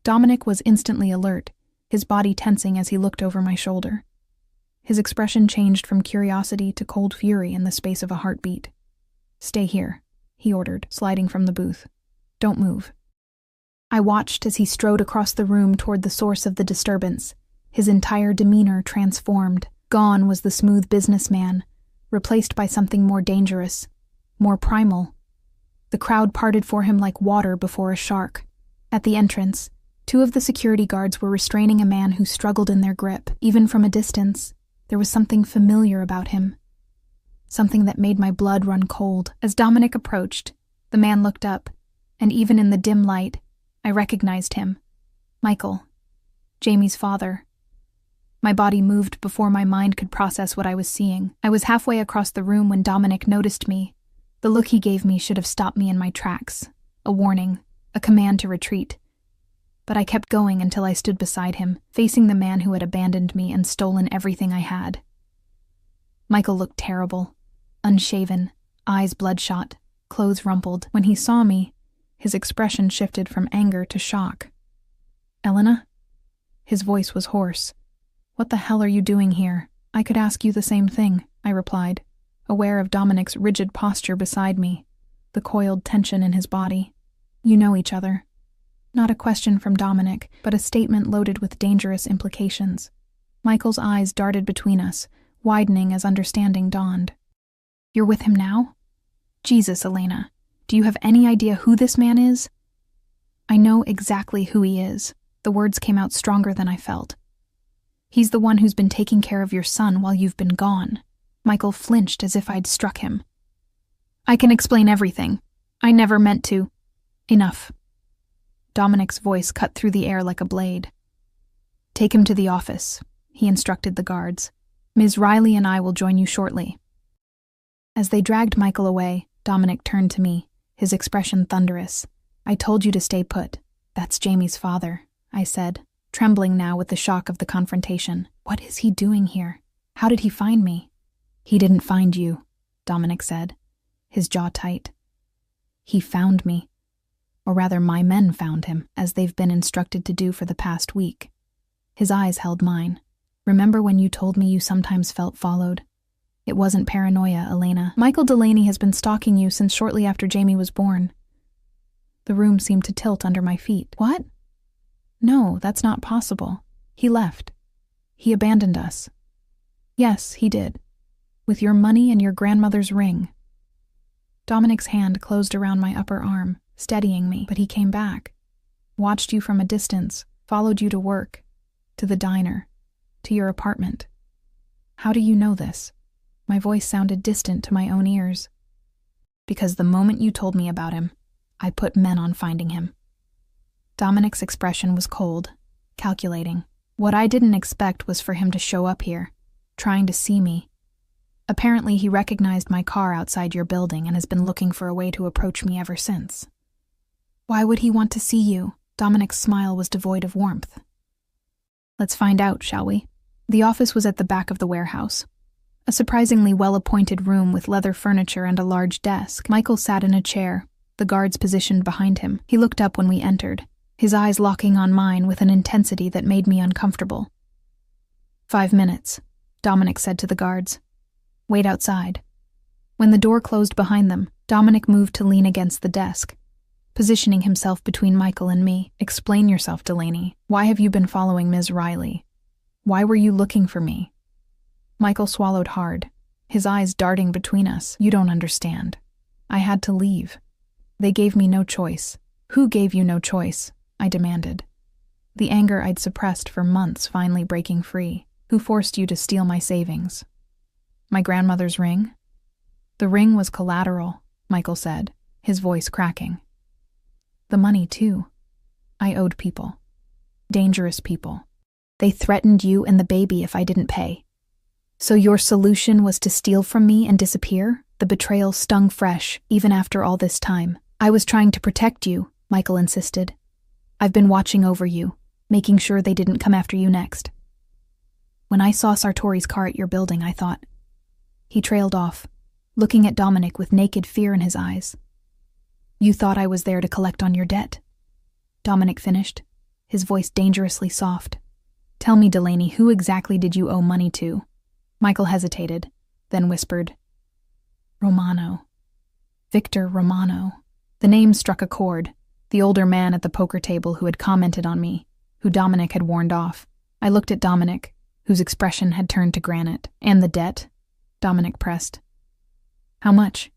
Dominic was instantly alert, his body tensing as he looked over my shoulder. His expression changed from curiosity to cold fury in the space of a heartbeat. Stay here, he ordered, sliding from the booth. Don't move. I watched as he strode across the room toward the source of the disturbance, his entire demeanor transformed. Gone was the smooth businessman, replaced by something more dangerous, more primal. The crowd parted for him like water before a shark. At the entrance, 2 of the security guards were restraining a man who struggled in their grip. Even from a distance, there was something familiar about him. Something that made my blood run cold. As Dominic approached, the man looked up, and even in the dim light, I recognized him. Michael, Jamie's father. My body moved before my mind could process what I was seeing. I was halfway across the room when Dominic noticed me. The look he gave me should have stopped me in my tracks. A warning, a command to retreat. But I kept going until I stood beside him, facing the man who had abandoned me and stolen everything I had. Michael looked terrible, unshaven, eyes bloodshot, clothes rumpled. When he saw me, his expression shifted from anger to shock. Elena? His voice was hoarse. What the hell are you doing here? I could ask you the same thing, I replied, aware of Dominic's rigid posture beside me, the coiled tension in his body. You know each other. Not a question from Dominic, but a statement loaded with dangerous implications. Michael's eyes darted between us, widening as understanding dawned. You're with him now? Jesus, Elena, do you have any idea who this man is? I know exactly who he is. The words came out stronger than I felt. He's the one who's been taking care of your son while you've been gone. Michael flinched as if I'd struck him. I can explain everything. I never meant to. Enough. Dominic's voice cut through the air like a blade. Take him to the office, he instructed the guards. Ms. Riley and I will join you shortly. As they dragged Michael away, Dominic turned to me, his expression thunderous. I told you to stay put. That's Jamie's father, I said, trembling now with the shock of the confrontation. What is he doing here? How did he find me? He didn't find you, Dominic said, his jaw tight. He found me. Or rather, my men found him, as they've been instructed to do for the past week. His eyes held mine. Remember when you told me you sometimes felt followed? It wasn't paranoia, Elena. Michael Delaney has been stalking you since shortly after Jamie was born. The room seemed to tilt under my feet. What? No, that's not possible. He left. He abandoned us. Yes, he did. With your money and your grandmother's ring. Dominic's hand closed around my upper arm, steadying me, but he came back. Watched you from a distance, followed you to work, to the diner, to your apartment. How do you know this? My voice sounded distant to my own ears. Because the moment you told me about him, I put men on finding him. Dominic's expression was cold, calculating. What I didn't expect was for him to show up here, trying to see me. Apparently he recognized my car outside your building and has been looking for a way to approach me ever since. Why would he want to see you? Dominic's smile was devoid of warmth. Let's find out, shall we? The office was at the back of the warehouse. A surprisingly well-appointed room with leather furniture and a large desk. Michael sat in a chair, the guards positioned behind him. He looked up when we entered, his eyes locking on mine with an intensity that made me uncomfortable. 5 minutes, Dominic said to the guards. Wait outside. When the door closed behind them, Dominic moved to lean against the desk. positioning himself between Michael and me. "Explain yourself, Delaney. Why have you been following Ms. Riley? Why were you looking for me?" Michael swallowed hard, his eyes darting between us. "You don't understand. I had to leave. They gave me no choice." "Who gave you no choice?" I demanded. The anger I'd suppressed for months finally breaking free. "Who forced you to steal my savings?" "My grandmother's ring?" "The ring was collateral," Michael said, his voice cracking. "The money, too. I owed people. Dangerous people. They threatened you and the baby if I didn't pay. So your solution was to steal from me and disappear?" The betrayal stung fresh, even after all this time. "I was trying to protect you," Michael insisted. "I've been watching over you, making sure they didn't come after you next. When I saw Sartori's car at your building, I thought..." He trailed off, looking at Dominic with naked fear in his eyes. "You thought I was there to collect on your debt?" Dominic finished, his voice dangerously soft. "Tell me, Delaney, who exactly did you owe money to?" Michael hesitated, then whispered, "Romano. Victor Romano." The name struck a chord, the older man at the poker table who had commented on me, who Dominic had warned off. I looked at Dominic, whose expression had turned to granite. "And the debt?" Dominic pressed. "How much?"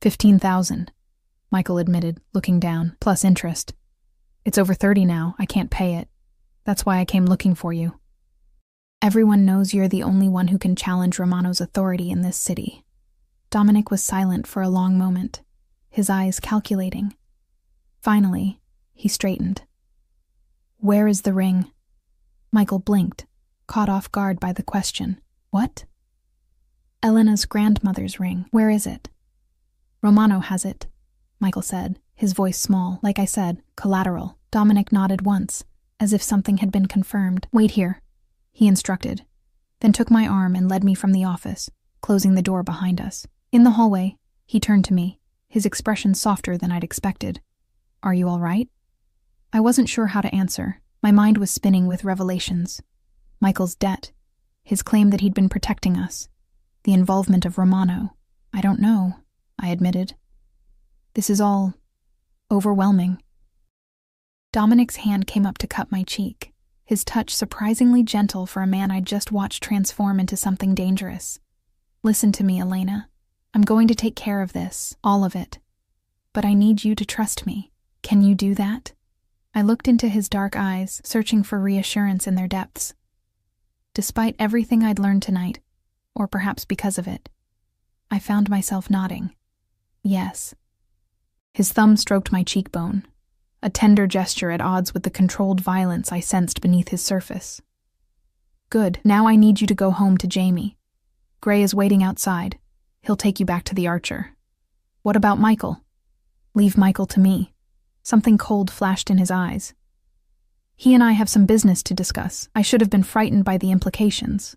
15,000, Michael admitted, looking down, plus interest. "It's over 30 now. I can't pay it. That's why I came looking for you." "Everyone knows you're the only one who can challenge Romano's authority in this city." Dominic was silent for a long moment, his eyes calculating. Finally, he straightened. "Where is the ring?" Michael blinked, caught off guard by the question. "What?" "Elena's grandmother's ring. Where is it?" "Romano has it," Michael said, his voice small. "Like I said, collateral." Dominic nodded once, as if something had been confirmed. "Wait here," he instructed, then took my arm and led me from the office, closing the door behind us. In the hallway, he turned to me, his expression softer than I'd expected. "Are you all right?" I wasn't sure how to answer. My mind was spinning with revelations. Michael's debt, his claim that he'd been protecting us, the involvement of Romano. "I don't know," I admitted. "This is all overwhelming." Dominic's hand came up to cup my cheek, his touch surprisingly gentle for a man I'd just watched transform into something dangerous. "Listen to me, Elena. I'm going to take care of this, all of it. But I need you to trust me. Can you do that?" I looked into his dark eyes, searching for reassurance in their depths. Despite everything I'd learned tonight, or perhaps because of it, I found myself nodding. Yes. His thumb stroked my cheekbone, a tender gesture at odds with the controlled violence I sensed beneath his surface. "Good. Now I need you to go home to Jamie. Gray is waiting outside. He'll take you back to the Archer." "What about Michael?" "Leave Michael to me." Something cold flashed in his eyes. "He and I have some business to discuss." I should have been frightened by the implications.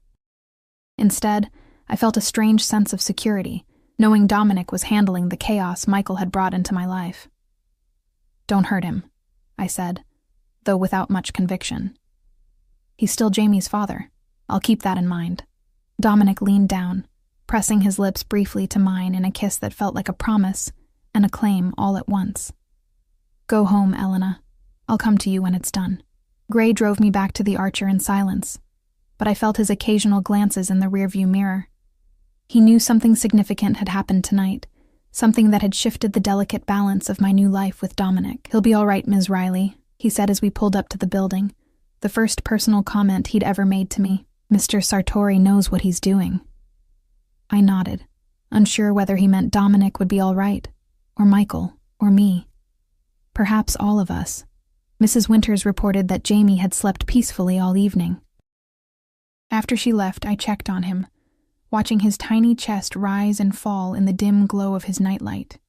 Instead, I felt a strange sense of security, knowing Dominic was handling the chaos Michael had brought into my life. "Don't hurt him," I said, though without much conviction. "He's still Jamie's father. I'll keep that in mind." Dominic leaned down, pressing his lips briefly to mine in a kiss that felt like a promise and a claim all at once. "Go home, Elena. I'll come to you when it's done." Gray drove me back to the Archer in silence, but I felt his occasional glances in the rearview mirror. He knew something significant had happened tonight, something that had shifted the delicate balance of my new life with Dominic. "He'll be all right, Ms. Riley," he said as we pulled up to the building, the first personal comment he'd ever made to me. "Mr. Sartori knows what he's doing." I nodded, unsure whether he meant Dominic would be all right, or Michael, or me. Perhaps all of us. Mrs. Winters reported that Jamie had slept peacefully all evening. After she left, I checked on him, watching his tiny chest rise and fall in the dim glow of his nightlight.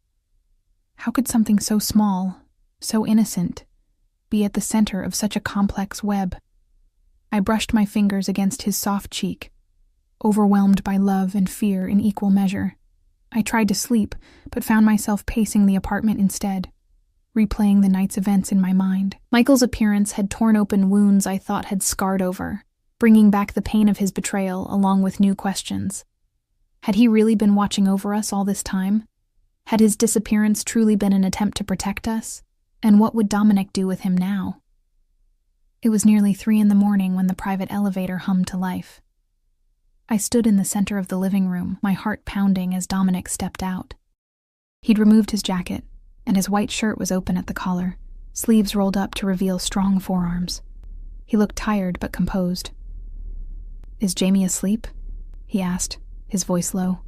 How could something so small, so innocent, be at the center of such a complex web? I brushed my fingers against his soft cheek, overwhelmed by love and fear in equal measure. I tried to sleep, but found myself pacing the apartment instead, replaying the night's events in my mind. Michael's appearance had torn open wounds I thought had scarred over, bringing back the pain of his betrayal along with new questions. Had he really been watching over us all this time? Had his disappearance truly been an attempt to protect us? And what would Dominic do with him now? It was nearly 3 a.m. when the private elevator hummed to life. I stood in the center of the living room, my heart pounding as Dominic stepped out. He'd removed his jacket, and his white shirt was open at the collar, sleeves rolled up to reveal strong forearms. He looked tired but composed. "Is Jamie asleep?" he asked, his voice low.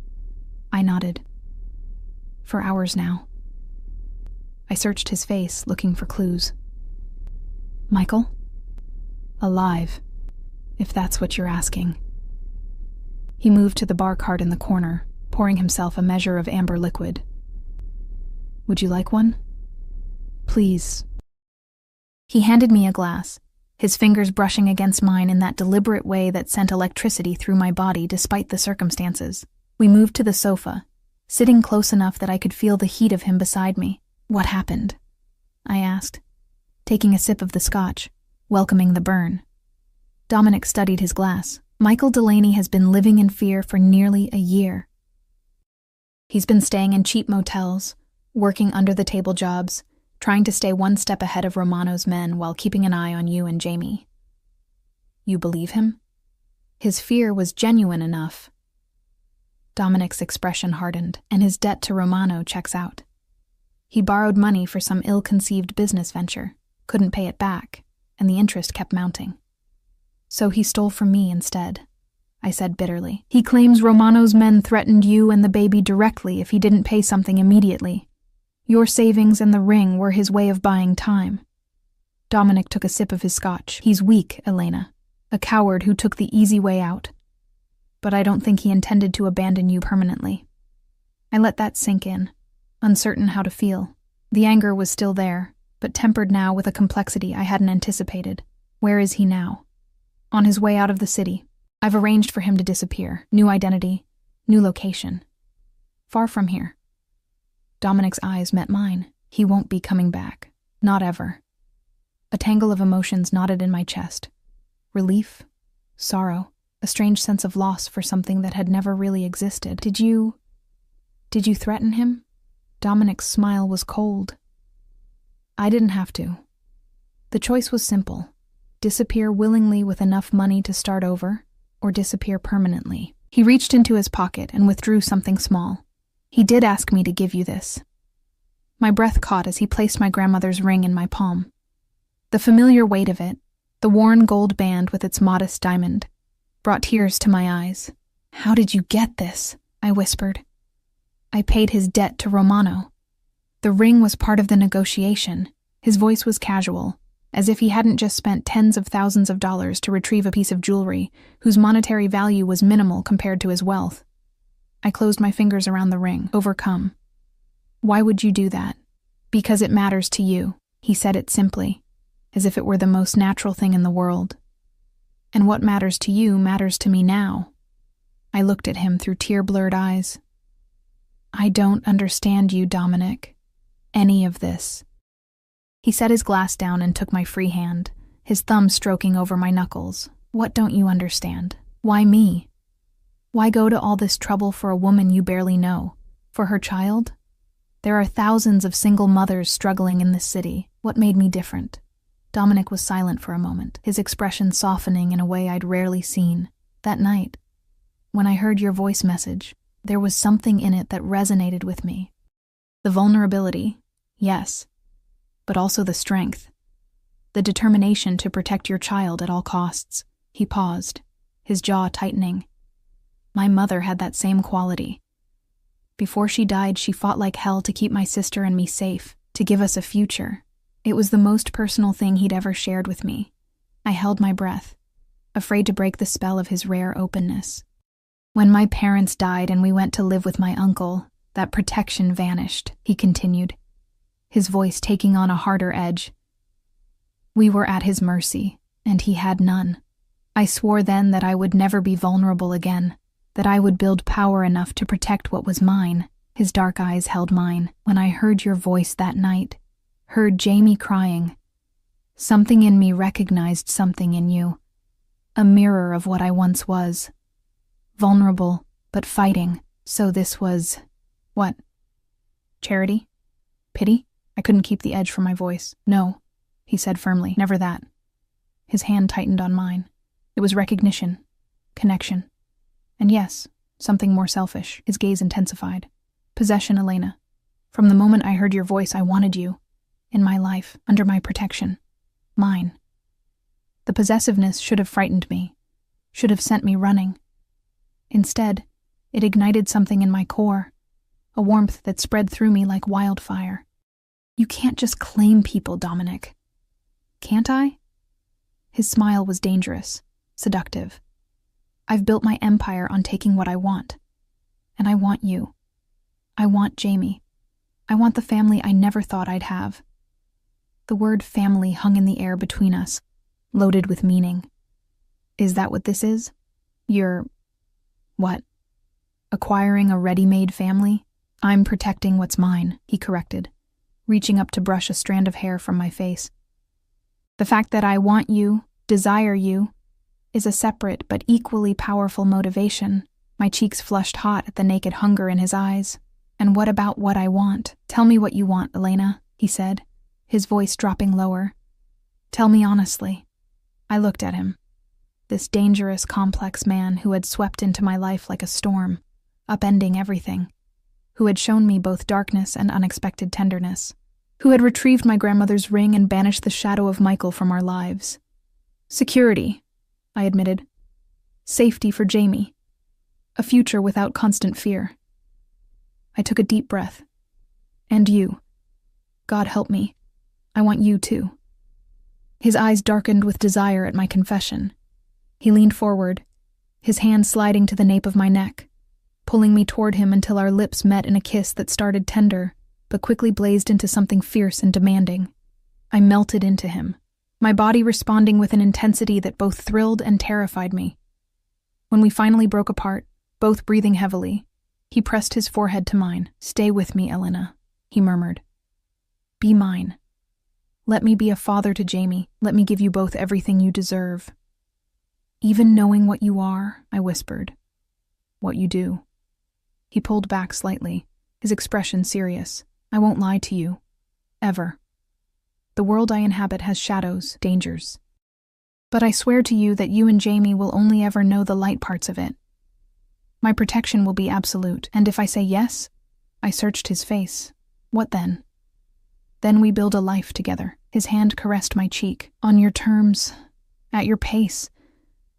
I nodded. "For hours now." I searched his face, looking for clues. "Michael?" "Alive, if that's what you're asking." He moved to the bar cart in the corner, pouring himself a measure of amber liquid. "Would you like one?" "Please." He handed me a glass, his fingers brushing against mine in that deliberate way that sent electricity through my body despite the circumstances. We moved to the sofa, sitting close enough that I could feel the heat of him beside me. "What happened?" I asked, taking a sip of the scotch, welcoming the burn. Dominic studied his glass. "Michael Delaney has been living in fear for nearly a year. He's been staying in cheap motels, working under-the-table jobs, trying to stay one step ahead of Romano's men while keeping an eye on you and Jamie." "You believe him?" "His fear was genuine enough." Dominic's expression hardened, and his debt to Romano checks out. He borrowed money for some ill-conceived business venture, couldn't pay it back, and the interest kept mounting. "So he stole from me instead," I said bitterly. "He claims Romano's men threatened you and the baby directly if he didn't pay something immediately. Your savings and the ring were his way of buying time." Dominic took a sip of his scotch. "He's weak, Elena. A coward who took the easy way out. But I don't think he intended to abandon you permanently." I let that sink in, uncertain how to feel. The anger was still there, but tempered now with a complexity I hadn't anticipated. Where is he now? On his way out of the city. I've arranged for him to disappear. New identity, new location. Far from here. Dominic's eyes met mine. He won't be coming back. Not ever. A tangle of emotions knotted in my chest. Relief, sorrow, a strange sense of loss for something that had never really existed. Did you threaten him?" Dominic's smile was cold. "I didn't have to. The choice was simple. Disappear willingly with enough money to start over, or disappear permanently." He reached into his pocket and withdrew something small. "He did ask me to give you this." My breath caught as he placed my grandmother's ring in my palm. The familiar weight of it, the worn gold band with its modest diamond, brought tears to my eyes. "How did you get this?" I whispered. "I paid his debt to Romano. The ring was part of the negotiation." His voice was casual, as if he hadn't just spent tens of thousands of dollars to retrieve a piece of jewelry whose monetary value was minimal compared to his wealth. I closed my fingers around the ring, overcome. "Why would you do that?" "Because it matters to you." He said it simply, as if it were the most natural thing in the world. "And what matters to you matters to me now." I looked at him through tear-blurred eyes. "I don't understand you, Dominic. Any of this." He set his glass down and took my free hand, his thumb stroking over my knuckles. "What don't you understand? Why me? Why go to all this trouble for a woman you barely know? For her child? There are thousands of single mothers struggling in this city. What made me different?" Dominic was silent for a moment, his expression softening in a way I'd rarely seen. "That night, when I heard your voice message, there was something in it that resonated with me. The vulnerability, yes, but also the strength. The determination to protect your child at all costs." He paused, his jaw tightening. "My mother had that same quality. Before she died, she fought like hell to keep my sister and me safe, to give us a future. It was the most personal thing he'd ever shared with me." I held my breath, afraid to break the spell of his rare openness. "When my parents died and we went to live with my uncle, that protection vanished," he continued, his voice taking on a harder edge. "We were at his mercy, and he had none. I swore then that I would never be vulnerable again, that I would build power enough to protect what was mine." His dark eyes held mine. "When I heard your voice that night, heard Jamie crying, something in me recognized something in you, a mirror of what I once was. Vulnerable, but fighting. So this was... what? Charity? Pity? I couldn't keep the edge from my voice. No, he said firmly. Never that. His hand tightened on mine. It was recognition. Connection. And yes, something more selfish. His gaze intensified. Possession, Elena. From the moment I heard your voice, I wanted you. In my life, under my protection. Mine. The possessiveness should have frightened me. Should have sent me running. Instead, it ignited something in my core. A warmth that spread through me like wildfire. You can't just claim people, Dominic. Can't I? His smile was dangerous, seductive. I've built my empire on taking what I want. And I want you. I want Jamie. I want the family I never thought I'd have. The word family hung in the air between us, loaded with meaning. Is that what this is? You're... what? Acquiring a ready-made family? I'm protecting what's mine, he corrected, reaching up to brush a strand of hair from my face. The fact that I want you, desire you, is a separate but equally powerful motivation. My cheeks flushed hot at the naked hunger in his eyes. And what about what I want? Tell me what you want, Elena, he said, his voice dropping lower. Tell me honestly. I looked at him. This dangerous, complex man who had swept into my life like a storm, upending everything, who had shown me both darkness and unexpected tenderness, who had retrieved my grandmother's ring and banished the shadow of Michael from our lives. Security, I admitted. Safety for Jamie. A future without constant fear. I took a deep breath. And you. God help me. I want you too. His eyes darkened with desire at my confession. He leaned forward, his hand sliding to the nape of my neck, pulling me toward him until our lips met in a kiss that started tender, but quickly blazed into something fierce and demanding. I melted into him, my body responding with an intensity that both thrilled and terrified me. When we finally broke apart, both breathing heavily, he pressed his forehead to mine. Stay with me, Elena, he murmured. Be mine. Let me be a father to Jamie. Let me give you both everything you deserve. Even knowing what you are, I whispered. What you do. He pulled back slightly, his expression serious. I won't lie to you. Ever. The world I inhabit has shadows, dangers. But I swear to you that you and Jamie will only ever know the light parts of it. My protection will be absolute, and if I say yes, I searched his face. What then? Then we build a life together. His hand caressed my cheek. On your terms, at your pace.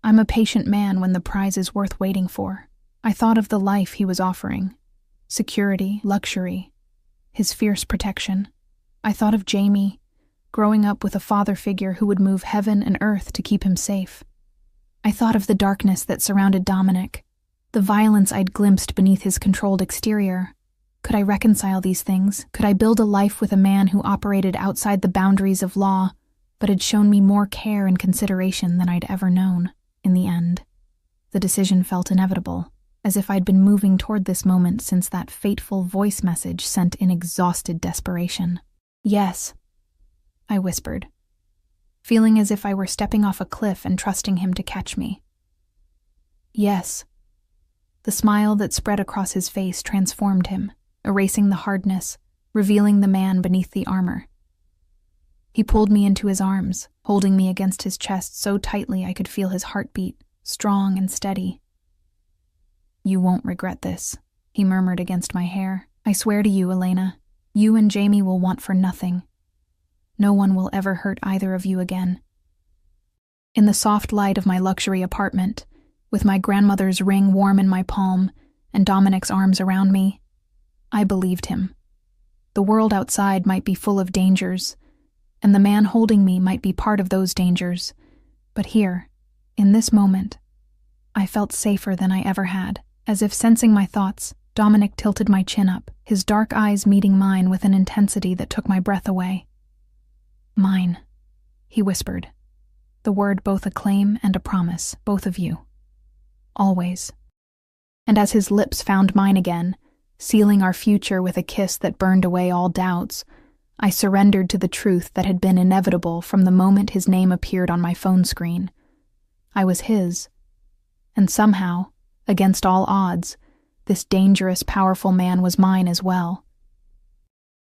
I'm a patient man when the prize is worth waiting for. I thought of the life he was offering. Security, luxury, his fierce protection. I thought of Jamie, growing up with a father figure who would move heaven and earth to keep him safe. I thought of the darkness that surrounded Dominic, the violence I'd glimpsed beneath his controlled exterior. Could I reconcile these things? Could I build a life with a man who operated outside the boundaries of law, but had shown me more care and consideration than I'd ever known? In the end, the decision felt inevitable, as if I'd been moving toward this moment since that fateful voice message sent in exhausted desperation. Yes, I whispered, feeling as if I were stepping off a cliff and trusting him to catch me. Yes. The smile that spread across his face transformed him, erasing the hardness, revealing the man beneath the armor. He pulled me into his arms, holding me against his chest so tightly I could feel his heartbeat, strong and steady. You won't regret this, he murmured against my hair. I swear to you, Elena, you and Jamie will want for nothing. No one will ever hurt either of you again. In the soft light of my luxury apartment, with my grandmother's ring warm in my palm and Dominic's arms around me, I believed him. The world outside might be full of dangers, and the man holding me might be part of those dangers, but here, in this moment, I felt safer than I ever had. As if sensing my thoughts, Dominic tilted my chin up, his dark eyes meeting mine with an intensity that took my breath away. Mine, he whispered, the word both a claim and a promise, both of you. Always. And as his lips found mine again, sealing our future with a kiss that burned away all doubts, I surrendered to the truth that had been inevitable from the moment his name appeared on my phone screen. I was his. And somehow, against all odds, this dangerous, powerful man was mine as well.